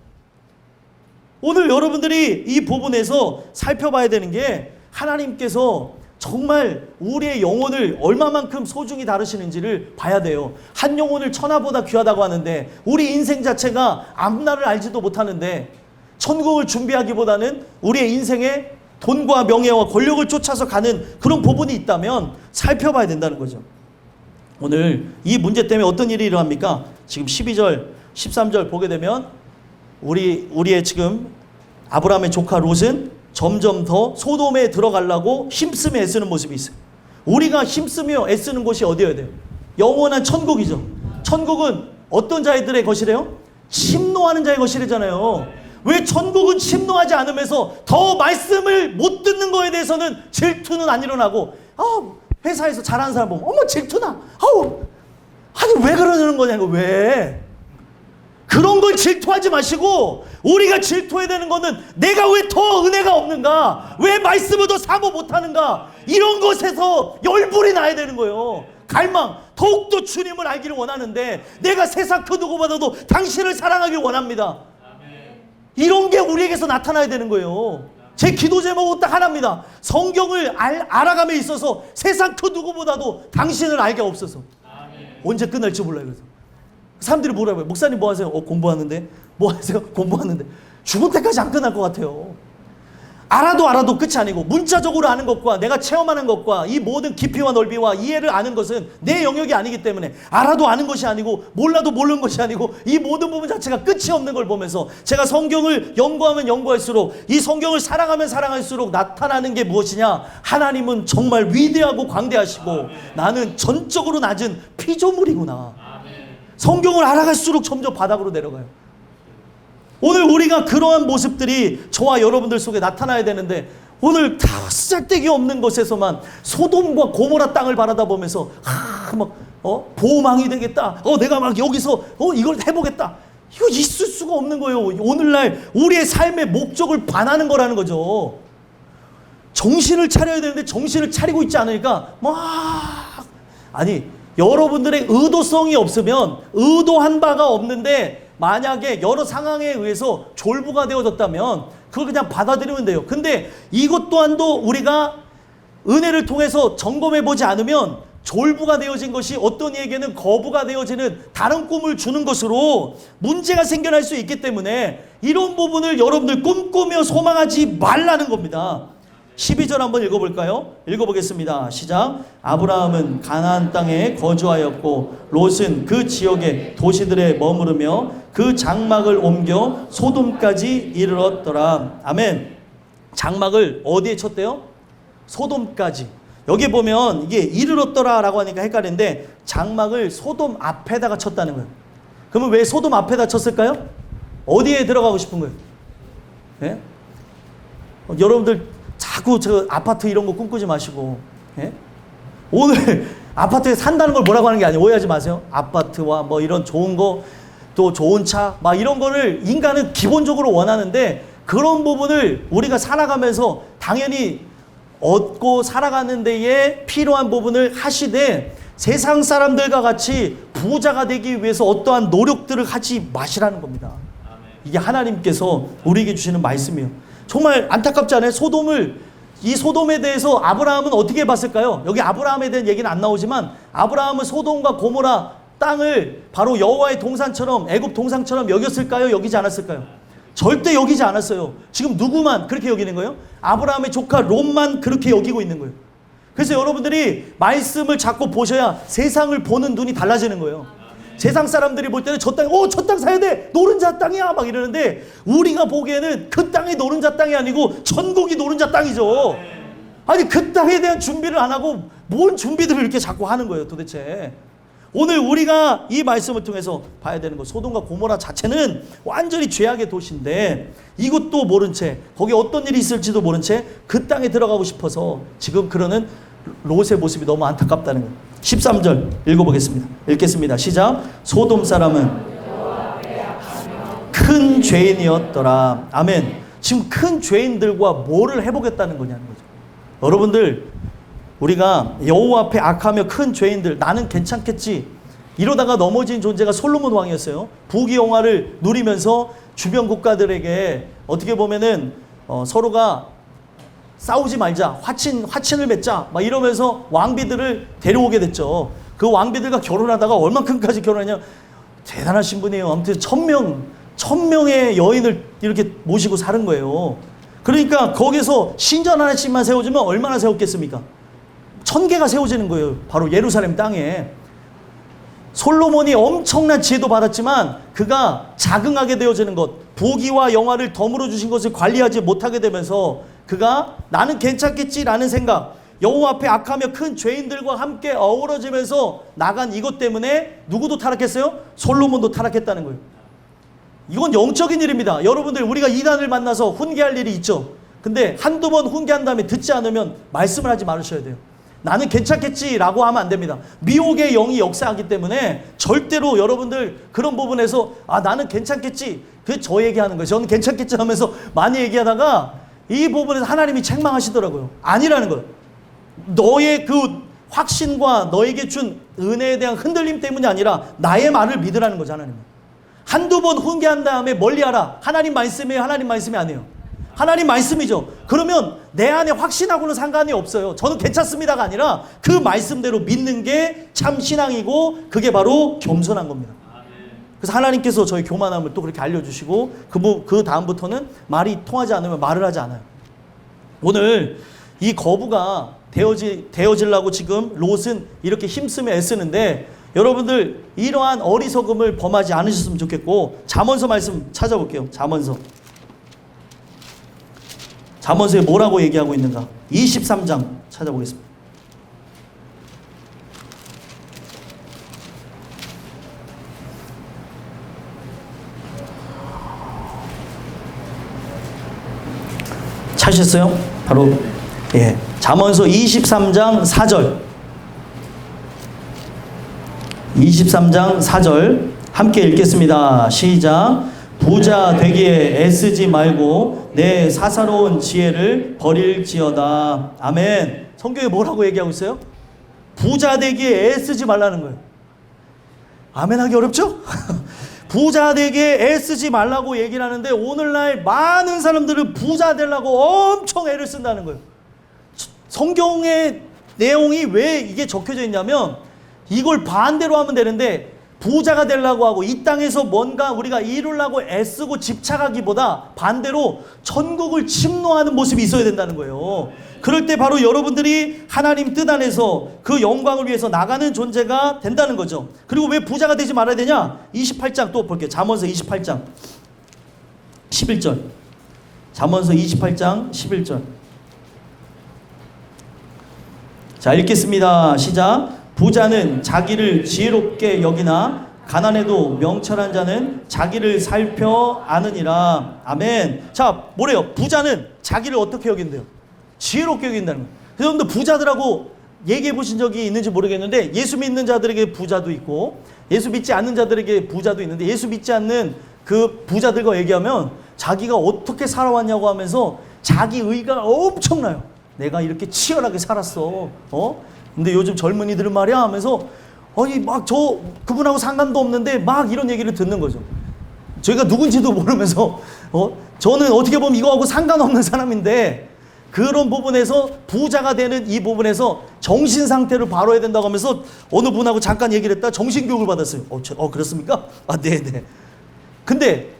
오늘 여러분들이 이 부분에서 살펴봐야 되는 게, 하나님께서 정말 우리의 영혼을 얼마만큼 소중히 다루시는지를 봐야 돼요. 한 영혼을 천하보다 귀하다고 하는데 우리 인생 자체가 앞날을 알지도 못하는데 천국을 준비하기보다는 우리의 인생에 돈과 명예와 권력을 쫓아서 가는 그런 부분이 있다면 살펴봐야 된다는 거죠. 오늘 이 문제 때문에 어떤 일이 일어납니까? 지금 12절, 13절 보게 되면 우리의 지금 아브라함의 조카 롯은 점점 더 소돔에 들어가려고 힘쓰며 애쓰는 모습이 있어요. 우리가 힘쓰며 애쓰는 곳이 어디여야 돼요? 영원한 천국이죠. 천국은 어떤 자들의 것이래요? 침노하는 자의 것이래잖아요. 왜 천국은 침노하지 않으면서 더 말씀을 못 듣는 거에 대해서는 질투는 안 일어나고, 회사에서 잘하는 사람 보면 어머 질투나, 아니 왜 그러는 거냐고. 왜? 그런 걸 질투하지 마시고, 우리가 질투해야 되는 거는 내가 왜 더 은혜가 없는가, 왜 말씀을 더 사모 못하는가, 이런 것에서 열불이 나야 되는 거예요. 갈망, 더욱더 주님을 알기를 원하는데 내가 세상 그 누구보다도 당신을 사랑하길 원합니다. 이런 게 우리에게서 나타나야 되는 거예요. 제 기도 제목은 딱 하나입니다. 성경을 알아감에 있어서 세상 그 누구보다도 당신을 알게 없어서. 언제 끝날지 몰라요. 그래서 사람들이 뭐라고 해요? 목사님 뭐 하세요? 공부하는데. 뭐 하세요? 공부하는데. 죽을 때까지 안 끝날 것 같아요. 알아도 끝이 아니고, 문자적으로 아는 것과 내가 체험하는 것과 이 모든 깊이와 넓이와 이해를 아는 것은 내 영역이 아니기 때문에, 알아도 아는 것이 아니고 몰라도 모르는 것이 아니고 이 모든 부분 자체가 끝이 없는 걸 보면서 제가 성경을 연구하면 연구할수록, 이 성경을 사랑하면 사랑할수록 나타나는 게 무엇이냐? 하나님은 정말 위대하고 광대하시고 나는 전적으로 낮은 피조물이구나. 성경을 알아갈수록 점점 바닥으로 내려가요. 오늘 우리가 그러한 모습들이 저와 여러분들 속에 나타나야 되는데, 오늘 다 쓰잘데기 없는 것에서만 소돔과 고모라 땅을 바라다 보면서 보호망이 되겠다, 내가 막 여기서 이걸 해보겠다, 이거 있을 수가 없는 거예요. 오늘날 우리의 삶의 목적을 반하는 거라는 거죠. 정신을 차려야 되는데 정신을 차리고 있지 않으니까 여러분들의 의도성이 없으면, 의도한 바가 없는데 만약에 여러 상황에 의해서 졸부가 되어졌다면 그걸 그냥 받아들이면 돼요. 근데 이것 또한도 우리가 은혜를 통해서 점검해보지 않으면 졸부가 되어진 것이 어떤 이에게는 거부가 되어지는 다른 꿈을 주는 것으로 문제가 생겨날 수 있기 때문에 이런 부분을 여러분들 꿈꾸며 소망하지 말라는 겁니다. 12절 한번 읽어볼까요? 읽어보겠습니다. 시작. 아브라함은 가나안 땅에 거주하였고 롯은 그 지역의 도시들에 머무르며 그 장막을 옮겨 소돔까지 이르렀더라. 아멘. 장막을 어디에 쳤대요? 소돔까지. 여기 보면 이게 이르렀더라 라고 하니까 헷갈리는데, 장막을 소돔 앞에다가 쳤다는 거예요. 그러면 왜 소돔 앞에다 쳤을까요? 어디에 들어가고 싶은 거예요? 예? 여러분들 자꾸 저 아파트 이런 거 꿈꾸지 마시고, 예? 오늘 아파트에 산다는 걸 뭐라고 하는 게 아니에요. 오해하지 마세요. 아파트와 뭐 이런 좋은 거 또 좋은 차, 막 이런 거를 인간은 기본적으로 원하는데 그런 부분을 우리가 살아가면서 당연히 얻고 살아가는 데에 필요한 부분을 하시되 세상 사람들과 같이 부자가 되기 위해서 어떠한 노력들을 하지 마시라는 겁니다. 이게 하나님께서 우리에게 주시는 말씀이에요. 정말 안타깝지 않아요? 이 소돔에 대해서 아브라함은 어떻게 봤을까요? 여기 아브라함에 대한 얘기는 안 나오지만 아브라함은 소돔과 고모라 땅을 바로 여호와의 동산처럼 애굽 동산처럼 여겼을까요? 여기지 않았을까요? 절대 여기지 않았어요. 지금 누구만 그렇게 여기는 거예요? 아브라함의 조카 롯만 그렇게 여기고 있는 거예요. 그래서 여러분들이 말씀을 자꾸 보셔야 세상을 보는 눈이 달라지는 거예요. 세상 사람들이 볼 때는 저 땅 사야 돼! 노른자 땅이야! 막 이러는데 우리가 보기에는 그 땅이 노른자 땅이 아니고 천국이 노른자 땅이죠. 아니 그 땅에 대한 준비를 안 하고 뭔 준비들을 이렇게 자꾸 하는 거예요 도대체. 오늘 우리가 이 말씀을 통해서 봐야 되는 거, 소돔과 고모라 자체는 완전히 죄악의 도시인데 이것도 모른 채 거기 어떤 일이 있을지도 모른 채 그 땅에 들어가고 싶어서 지금 그러는 롯의 모습이 너무 안타깝다는 거예요. 13절 읽어보겠습니다. 읽겠습니다. 시작. 소돔 사람은 큰 죄인이었더라. 아멘. 지금 큰 죄인들과 뭐를 해보겠다는 거냐는 거죠. 여러분들, 우리가 여호와 앞에 악하며 큰 죄인들, 나는 괜찮겠지 이러다가 넘어진 존재가 솔로몬 왕이었어요. 부귀영화를 누리면서 주변 국가들에게 어떻게 보면은 서로가 싸우지 말자, 화친을 맺자 막 이러면서 왕비들을 데려오게 됐죠. 그 왕비들과 결혼하다가 얼만큼까지 결혼했냐, 대단하신 분이에요. 아무튼 1000명의 여인을 이렇게 모시고 사는 거예요. 그러니까 거기서 신전 하나씩만 세워주면 얼마나 세웠겠습니까? 1000개가 세워지는 거예요. 바로 예루살렘 땅에. 솔로몬이 엄청난 지혜도 받았지만 그가 자긍하게 되어지는 것, 부귀와 영화를 덤으로 주신 것을 관리하지 못하게 되면서 그가 나는 괜찮겠지라는 생각, 여호와 앞에 악하며 큰 죄인들과 함께 어우러지면서 나간 이것 때문에 누구도 타락했어요? 솔로몬도 타락했다는 거예요. 이건 영적인 일입니다. 여러분들, 우리가 이단을 만나서 훈계할 일이 있죠. 근데 한두 번 훈계한 다음에 듣지 않으면 말씀을 하지 말으셔야 돼요. 나는 괜찮겠지라고 하면 안 됩니다. 미혹의 영이 역사하기 때문에 절대로 여러분들 그런 부분에서 나는 괜찮겠지, 그게 저 얘기하는 거예요. 저는 괜찮겠지 하면서 많이 얘기하다가 이 부분에서 하나님이 책망하시더라고요. 아니라는 거예요. 너의 그 확신과 너에게 준 은혜에 대한 흔들림 때문이 아니라 나의 말을 믿으라는 거죠. 하나님은 한두 번 훈계한 다음에 멀리하라. 하나님 말씀이에요? 하나님 말씀이 아니에요? 하나님 말씀이죠. 그러면 내 안에 확신하고는 상관이 없어요. 저는 괜찮습니다가 아니라 그 말씀대로 믿는 게 참 신앙이고 그게 바로 겸손한 겁니다. 그래서 하나님께서 저희 교만함을 또 그렇게 알려주시고 그 다음부터는 말이 통하지 않으면 말을 하지 않아요. 오늘 이 거부가 되어지려고 지금 롯은 이렇게 힘쓰며 애쓰는데 여러분들 이러한 어리석음을 범하지 않으셨으면 좋겠고, 잠언서 말씀 찾아볼게요. 잠언서에 뭐라고 얘기하고 있는가? 23장 찾아보겠습니다. 찾으셨어요? 바로 잠언서 23장 4절. 23장 4절 함께 읽겠습니다. 시작. 부자 되기에 애쓰지 말고 내 사사로운 지혜를 버릴지어다. 아멘. 성경에 뭐라고 얘기하고 있어요? 부자 되기에 애쓰지 말라는 거예요. 아멘 하기 어렵죠? 부자 되기에 애쓰지 말라고 얘기를 하는데 오늘날 많은 사람들은 부자 되려고 엄청 애를 쓴다는 거예요. 성경의 내용이 왜 이게 적혀져 있냐면 이걸 반대로 하면 되는데 부자가 되려고 하고 이 땅에서 뭔가 우리가 이루려고 애쓰고 집착하기보다 반대로 천국을 침노하는 모습이 있어야 된다는 거예요. 그럴 때 바로 여러분들이 하나님 뜻 안에서 그 영광을 위해서 나가는 존재가 된다는 거죠. 그리고 왜 부자가 되지 말아야 되냐? 28장 또 볼게요. 잠언서 28장 11절. 잠언서 28장 11절. 자, 읽겠습니다. 시작. 부자는 자기를 지혜롭게 여기나 가난해도 명철한 자는 자기를 살펴 아느니라. 아멘. 자, 뭐래요? 부자는 자기를 어떻게 여긴대요? 지혜롭게 여긴다는 거예요. 그래서 여러분들 부자들하고 얘기해 보신 적이 있는지 모르겠는데 예수 믿는 자들에게 부자도 있고 예수 믿지 않는 자들에게 부자도 있는데 예수 믿지 않는 그 부자들과 얘기하면 자기가 어떻게 살아왔냐고 하면서 자기 의가 엄청나요. 내가 이렇게 치열하게 살았어. 근데 요즘 젊은이들은 말이야 하면서 아니 막 저 그분하고 상관도 없는데 막 이런 얘기를 듣는 거죠. 저희가 누군지도 모르면서 저는 어떻게 보면 이거하고 상관없는 사람인데 그런 부분에서 부자가 되는 이 부분에서 정신 상태를 바로해야 된다고 하면서 어느 분하고 잠깐 얘기를 했다 정신교육을 받았어요. 그렇습니까? 네네. 근데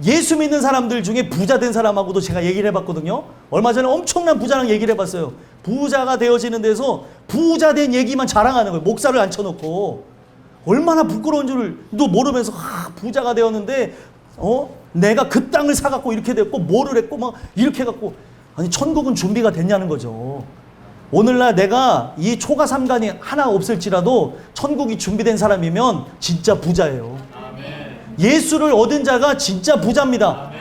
예수 믿는 사람들 중에 부자 된 사람하고도 제가 얘기를 해봤거든요. 얼마 전에 엄청난 부자랑 얘기를 해봤어요. 부자가 되어지는 데서 부자 된 얘기만 자랑하는 거예요. 목사를 앉혀놓고. 얼마나 부끄러운 줄도 모르면서 부자가 되었는데 내가 그 땅을 사갖고 이렇게 됐고 뭐를 했고 막 이렇게 해갖고 아니 천국은 준비가 됐냐는 거죠. 오늘날 내가 이 초가 삼간이 하나 없을지라도 천국이 준비된 사람이면 진짜 부자예요. 예수를 얻은 자가 진짜 부자입니다.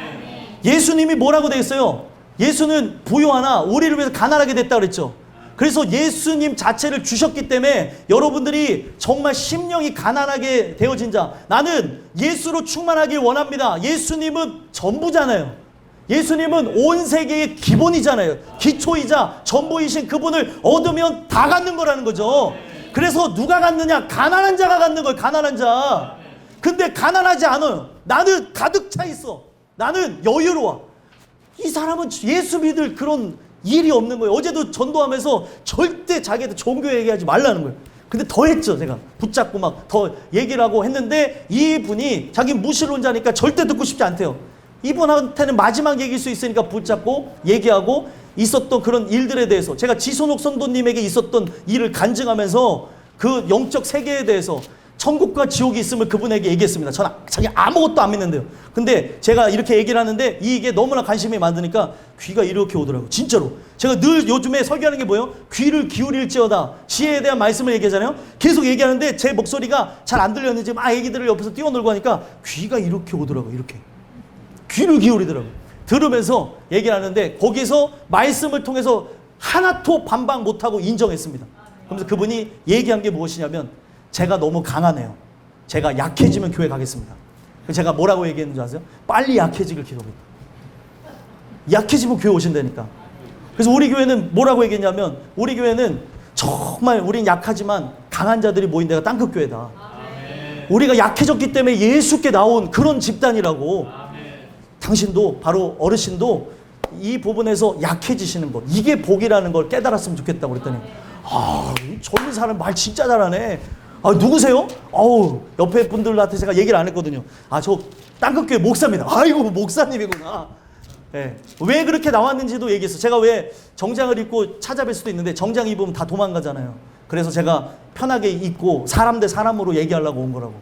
예수님이 뭐라고 되어 있어요? 예수는 부유하나 우리를 위해서 가난하게 됐다 그랬죠. 그래서 예수님 자체를 주셨기 때문에 여러분들이 정말 심령이 가난하게 되어진 자, 나는 예수로 충만하길 원합니다. 예수님은 전부잖아요. 예수님은 온 세계의 기본이잖아요. 기초이자 전부이신 그분을 얻으면 다 갖는 거라는 거죠. 그래서 누가 갖느냐? 가난한 자가 갖는 거예요. 가난한 자. 근데 가난하지 않아요. 나는 가득 차 있어. 나는 여유로워. 이 사람은 예수 믿을 그런 일이 없는 거예요. 어제도 전도하면서 절대 자기한테 종교 얘기하지 말라는 거예요. 근데 더 했죠. 제가 붙잡고 막 더 얘기를 하고 했는데 이분이 자기 무신론자니까 절대 듣고 싶지 않대요. 이분한테는 마지막 얘기일 수 있으니까 붙잡고 얘기하고 있었던 그런 일들에 대해서 제가 지손옥 선도님에게 있었던 일을 간증하면서 그 영적 세계에 대해서 천국과 지옥이 있음을 그분에게 얘기했습니다. 저는 자기 아무것도 안 믿는데요. 근데 제가 이렇게 얘기를 하는데 이게 너무나 관심이 많으니까 귀가 이렇게 오더라고요. 진짜로. 제가 늘 요즘에 설교하는 게 뭐예요? 귀를 기울일지어다. 지혜에 대한 말씀을 얘기하잖아요. 계속 얘기하는데 제 목소리가 잘 안 들렸는지 막 애기들을 옆에서 뛰어놀고 하니까 귀가 이렇게 오더라고요. 이렇게. 귀를 기울이더라고요. 들으면서 얘기를 하는데 거기서 말씀을 통해서 하나도 반박 못하고 인정했습니다. 그러면서 그분이 얘기한 게 무엇이냐면 제가 너무 강하네요. 제가 약해지면 교회 가겠습니다. 제가 뭐라고 얘기했는지 아세요? 빨리 약해지길 기도합니다. 약해지면 교회 오신다니까. 그래서 우리 교회는 뭐라고 얘기했냐면 우리 교회는 정말 우린 약하지만 강한 자들이 모인 데가 땅끝 교회다. 우리가 약해졌기 때문에 예수께 나온 그런 집단이라고. 당신도 바로 어르신도 이 부분에서 약해지시는 것 이게 복이라는 걸 깨달았으면 좋겠다고 그랬더니 젊은 사람 말 진짜 잘하네. 누구세요? 옆에 분들한테 제가 얘기를 안 했거든요. 저 땅끝교회 목사입니다. 아이고 목사님이구나. 네. 왜 그렇게 나왔는지도 얘기했어. 제가 왜 정장을 입고 찾아뵐 수도 있는데 정장 입으면 다 도망가잖아요. 그래서 제가 편하게 입고 사람 대 사람으로 얘기하려고 온 거라고.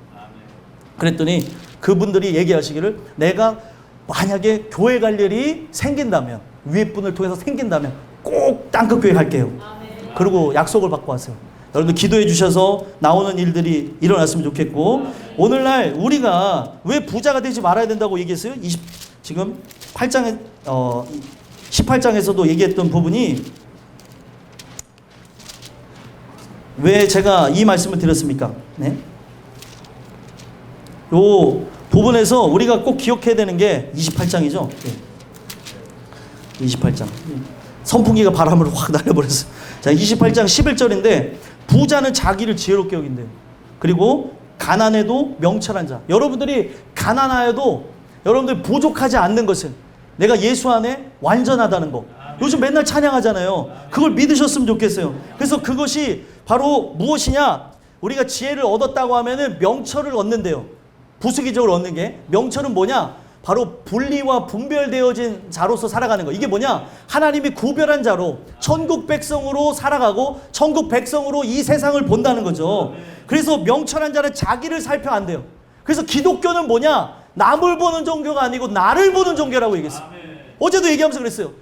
그랬더니 그분들이 얘기하시기를 내가 만약에 교회 갈 일이 생긴다면 위에 분을 통해서 생긴다면 꼭 땅끝교회 갈게요. 그리고 약속을 받고 왔어요. 여러분들 기도해 주셔서 나오는 일들이 일어났으면 좋겠고 오늘날 우리가 왜 부자가 되지 말아야 된다고 얘기했어요? 지금 8장에 18장에서도 얘기했던 부분이 왜 제가 이 말씀을 드렸습니까? 네? 요 부분에서 우리가 꼭 기억해야 되는 게 28장이죠. 28장. 선풍기가 바람을 확 날려버렸어요. 자, 28장 11절인데 부자는 자기를 지혜롭게 여긴대요. 그리고 가난해도 명철한 자. 여러분들이 가난하여도 여러분들 부족하지 않는 것은 내가 예수 안에 완전하다는 거. 요즘 맨날 찬양하잖아요. 그걸 믿으셨으면 좋겠어요. 그래서 그것이 바로 무엇이냐? 우리가 지혜를 얻었다고 하면은 명철을 얻는데요. 부수기적으로 얻는 게 명철은 뭐냐? 바로 분리와 분별되어진 자로서 살아가는 거. 이게 뭐냐? 하나님이 구별한 자로 천국 백성으로 살아가고 천국 백성으로 이 세상을 본다는 거죠. 그래서 명철한 자는 자기를 살펴 안 돼요. 그래서 기독교는 뭐냐? 남을 보는 종교가 아니고 나를 보는 종교라고 얘기했어요. 어제도 얘기하면서 그랬어요.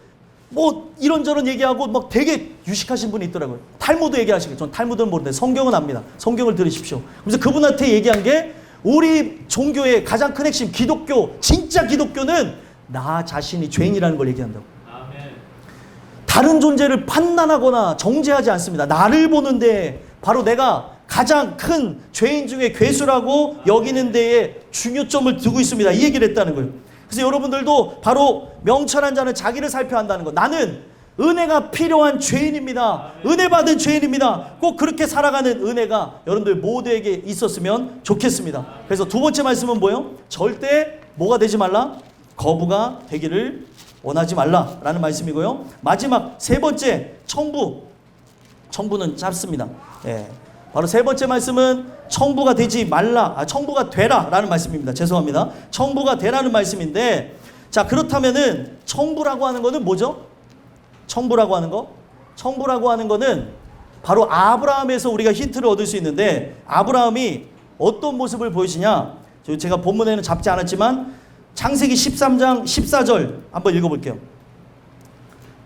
뭐 이런저런 얘기하고 막 되게 유식하신 분이 있더라고요. 탈무드 얘기하시고 전 탈무드는 모르는데 성경은 압니다. 성경을 들으십시오. 그래서 그분한테 얘기한 게 우리 종교의 가장 큰 핵심 진짜 기독교는 나 자신이 죄인이라는 걸 얘기한다고. 다른 존재를 판단하거나 정죄하지 않습니다. 나를 보는데 바로 내가 가장 큰 죄인 중에 괴수라고 여기는 데에 중요점을 두고 있습니다. 이 얘기를 했다는 거예요. 그래서 여러분들도 바로 명철한 자는 자기를 살펴야 한다는 거. 나는 은혜가 필요한 죄인입니다. 은혜 받은 죄인입니다. 꼭 그렇게 살아가는 은혜가 여러분들 모두에게 있었으면 좋겠습니다. 그래서 두 번째 말씀은 뭐예요? 절대 뭐가 되지 말라? 거부가 되기를 원하지 말라라는 말씀이고요. 마지막 세 번째 청부. 청부는 짧습니다. 예. 바로 세 번째 말씀은 청부가 되지 말라, 청부가 되라라는 말씀입니다. 죄송합니다. 청부가 되라는 말씀인데, 자, 그렇다면은 청부라고 하는 거는 뭐죠? 청부라고 하는 거? 청부라고 하는 거는 바로 아브라함에서 우리가 힌트를 얻을 수 있는데, 아브라함이 어떤 모습을 보이시냐? 제가 본문에는 잡지 않았지만 창세기 13장 14절 한번 읽어볼게요.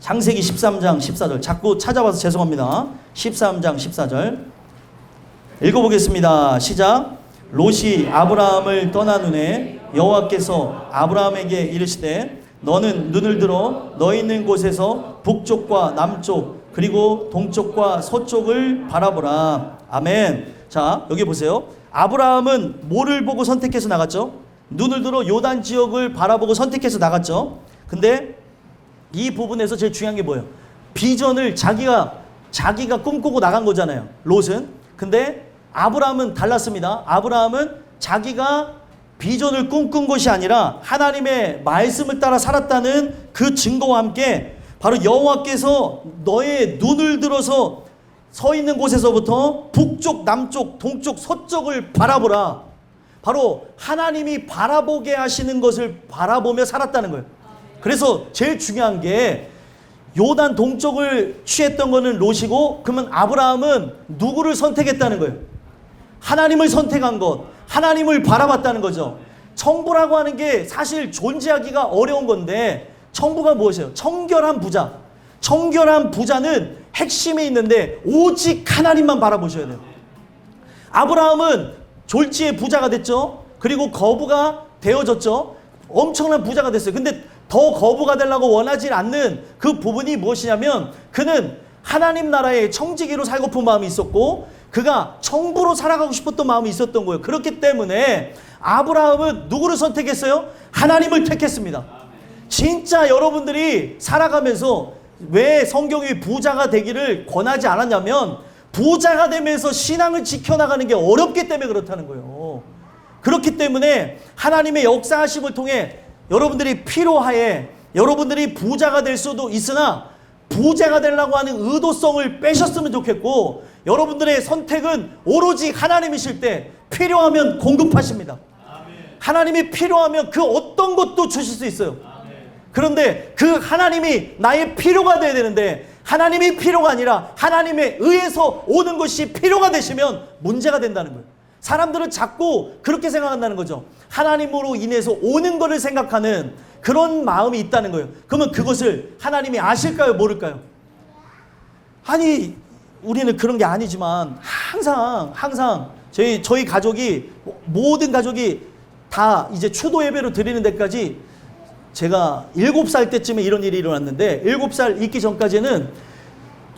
창세기 13장 14절. 자꾸 찾아봐서 죄송합니다. 13장 14절. 읽어보겠습니다. 시작. 롯이 아브라함을 떠난 후에 여호와께서 아브라함에게 이르시되 너는 눈을 들어 너 있는 곳에서 북쪽과 남쪽 그리고 동쪽과 서쪽을 바라보라. 아멘. 자, 여기 보세요. 아브라함은 뭐를 보고 선택해서 나갔죠? 눈을 들어 요단 지역을 바라보고 선택해서 나갔죠. 근데 이 부분에서 제일 중요한 게 뭐예요? 비전을 자기가 꿈꾸고 나간 거잖아요. 롯은. 근데 아브라함은 달랐습니다. 아브라함은 자기가 비전을 꿈꾼 것이 아니라 하나님의 말씀을 따라 살았다는 그 증거와 함께 바로 여호와께서 너의 눈을 들어서 서 있는 곳에서부터 북쪽, 남쪽, 동쪽, 서쪽을 바라보라. 바로 하나님이 바라보게 하시는 것을 바라보며 살았다는 거예요. 그래서 제일 중요한 게 요단 동쪽을 취했던 거는 롯이고, 그러면 아브라함은 누구를 선택했다는 거예요? 하나님을 선택한 것, 하나님을 바라봤다는 거죠. 청부라고 하는 게 사실 존재하기가 어려운 건데, 청부가 무엇이에요? 청결한 부자. 청결한 부자는 핵심이 있는데 오직 하나님만 바라보셔야 돼요. 아브라함은 졸지에 부자가 됐죠. 그리고 거부가 되어졌죠. 엄청난 부자가 됐어요. 근데 더 거부가 되려고 원하지 않는 그 부분이 무엇이냐면, 그는 하나님 나라의 청지기로 살고픈 마음이 있었고 그가 청부로 살아가고 싶었던 마음이 있었던 거예요. 그렇기 때문에 아브라함은 누구를 선택했어요? 하나님을 택했습니다. 진짜 여러분들이 살아가면서 왜 성경이 부자가 되기를 권하지 않았냐면, 부자가 되면서 신앙을 지켜나가는 게 어렵기 때문에 그렇다는 거예요. 그렇기 때문에 하나님의 역사하심을 통해 여러분들이 필요하에 여러분들이 부자가 될 수도 있으나 부자가 되려고 하는 의도성을 빼셨으면 좋겠고, 여러분들의 선택은 오로지 하나님이실 때 필요하면 공급하십니다. 하나님이 필요하면 그 어떤 것도 주실 수 있어요. 그런데 그 하나님이 나의 필요가 돼야 되는데, 하나님이 필요가 아니라 하나님에 의해서 오는 것이 필요가 되시면 문제가 된다는 거예요. 사람들은 자꾸 그렇게 생각한다는 거죠. 하나님으로 인해서 오는 것을 생각하는 그런 마음이 있다는 거예요. 그러면 그것을 하나님이 아실까요? 모를까요? 아니, 우리는 그런 게 아니지만 항상 저희 가족이, 모든 가족이 다 이제 추도 예배로 드리는 데까지, 제가 7살 때쯤에 이런 일이 일어났는데, 7살 있기 전까지는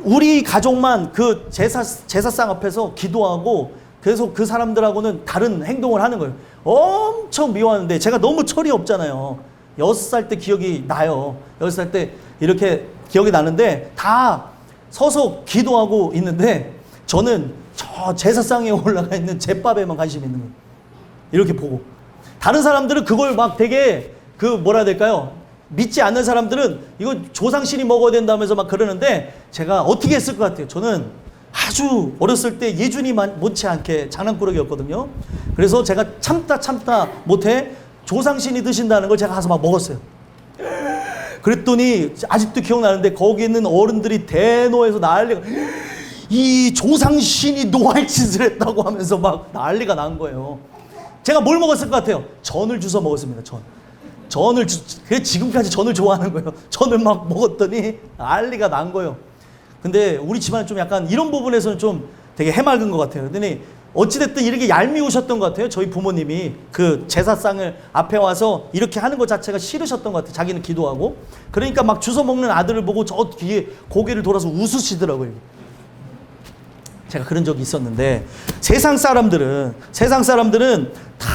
우리 가족만 그 제사상 앞에서 기도하고 계속 그 사람들하고는 다른 행동을 하는 거예요. 엄청 미워하는데 제가 너무 철이 없잖아요. 6살 때 기억이 나요. 6살 때 이렇게 기억이 나는데 다 서서 기도하고 있는데 저는 저 제사상에 올라가 있는 제밥에만 관심이 있는 거예요. 이렇게 보고. 다른 사람들은 그걸 막 되게 뭐라 해야 될까요? 믿지 않는 사람들은 이거 조상신이 먹어야 된다면서 막 그러는데, 제가 어떻게 했을 것 같아요? 저는 아주 어렸을 때 예준이 못지않게 장난꾸러기였거든요. 그래서 제가 참다 못해 조상신이 드신다는 걸 제가 가서 막 먹었어요. 그랬더니 아직도 기억나는데 거기 있는 어른들이 대노해서 난리가, 이 조상신이 노할짓을 했다고 하면서 막 난리가 난 거예요. 제가 뭘 먹었을 것 같아요? 전을 주워 먹었습니다. 그래 지금까지 전을 좋아하는 거예요. 전을 막 먹었더니 난리가 난 거예요. 근데 우리 집안은 좀 약간 이런 부분에서는 좀 되게 해맑은 것 같아요. 그랬더니 어찌됐든 이렇게 얄미우셨던 것 같아요. 저희 부모님이 그 제사상을 앞에 와서 이렇게 하는 것 자체가 싫으셨던 것 같아요. 자기는 기도하고. 그러니까 막 주워 먹는 아들을 보고 저 뒤에 고개를 돌아서 웃으시더라고요. 제가 그런 적이 있었는데 세상 사람들은 다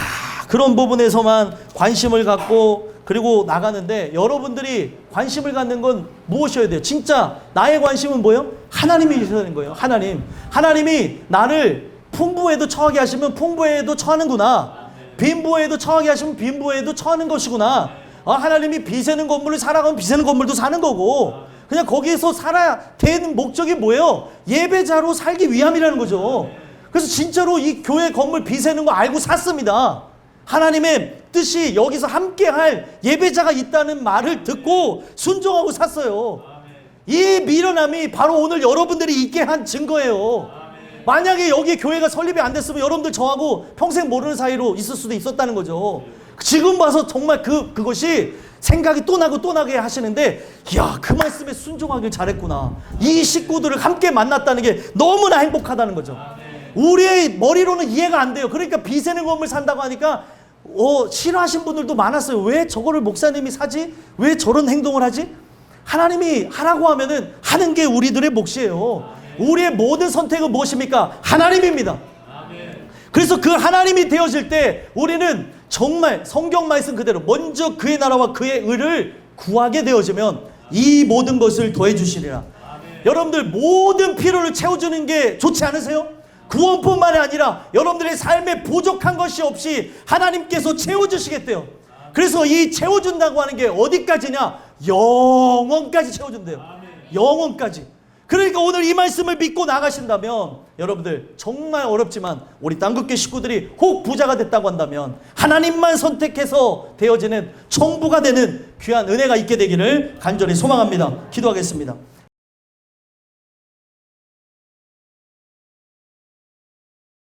그런 부분에서만 관심을 갖고 그리고 나가는데 여러분들이 관심을 갖는 건 무엇이어야 돼요? 진짜 나의 관심은 뭐예요? 하나님이셔야 되는 거예요. 하나님이 나를 풍부에도 처하게 하시면 풍부에도 처하는구나. 빈부에도 처하게 하시면 빈부에도 처하는 것이구나. 하나님이 비세는 건물을 사라가면 비세는 건물도 사는 거고 그냥 거기에서 살아야 되는 목적이 뭐예요? 예배자로 살기 위함이라는 거죠. 그래서 진짜로 이 교회 건물 비세는 거 알고 샀습니다. 하나님의 뜻이 여기서 함께할 예배자가 있다는 말을 듣고 순종하고 샀어요. 이 미련함이 바로 오늘 여러분들이 있게 한 증거예요. 만약에 여기 교회가 설립이 안 됐으면 여러분들 저하고 평생 모르는 사이로 있을 수도 있었다는 거죠. 지금 봐서 정말 그것이 생각이 또 나고 또 나게 하시는데 이야 그 말씀에 순종하길 잘했구나. 이 식구들을 함께 만났다는 게 너무나 행복하다는 거죠. 우리의 머리로는 이해가 안 돼요. 그러니까 비세는 건물 산다고 하니까 싫어하신 분들도 많았어요. 왜 저거를 목사님이 사지? 왜 저런 행동을 하지? 하나님이 하라고 하면은 하는 게 우리들의 몫이에요. 우리의 모든 선택은 무엇입니까? 하나님입니다. 그래서 그 하나님이 되어질 때 우리는 정말 성경 말씀 그대로 먼저 그의 나라와 그의 의를 구하게 되어지면 이 모든 것을 더해 주시리라. 여러분들 모든 필요를 채워주는 게 좋지 않으세요? 구원뿐만이 아니라 여러분들의 삶에 부족한 것이 없이 하나님께서 채워주시겠대요. 그래서 이 채워준다고 하는 게 어디까지냐? 영원까지 채워준대요. 영원까지. 그러니까 오늘 이 말씀을 믿고 나가신다면 여러분들 정말 어렵지만 우리 땅끝교 식구들이 혹 부자가 됐다고 한다면 하나님만 선택해서 되어지는 청부가 되는 귀한 은혜가 있게 되기를 간절히 소망합니다. 기도하겠습니다.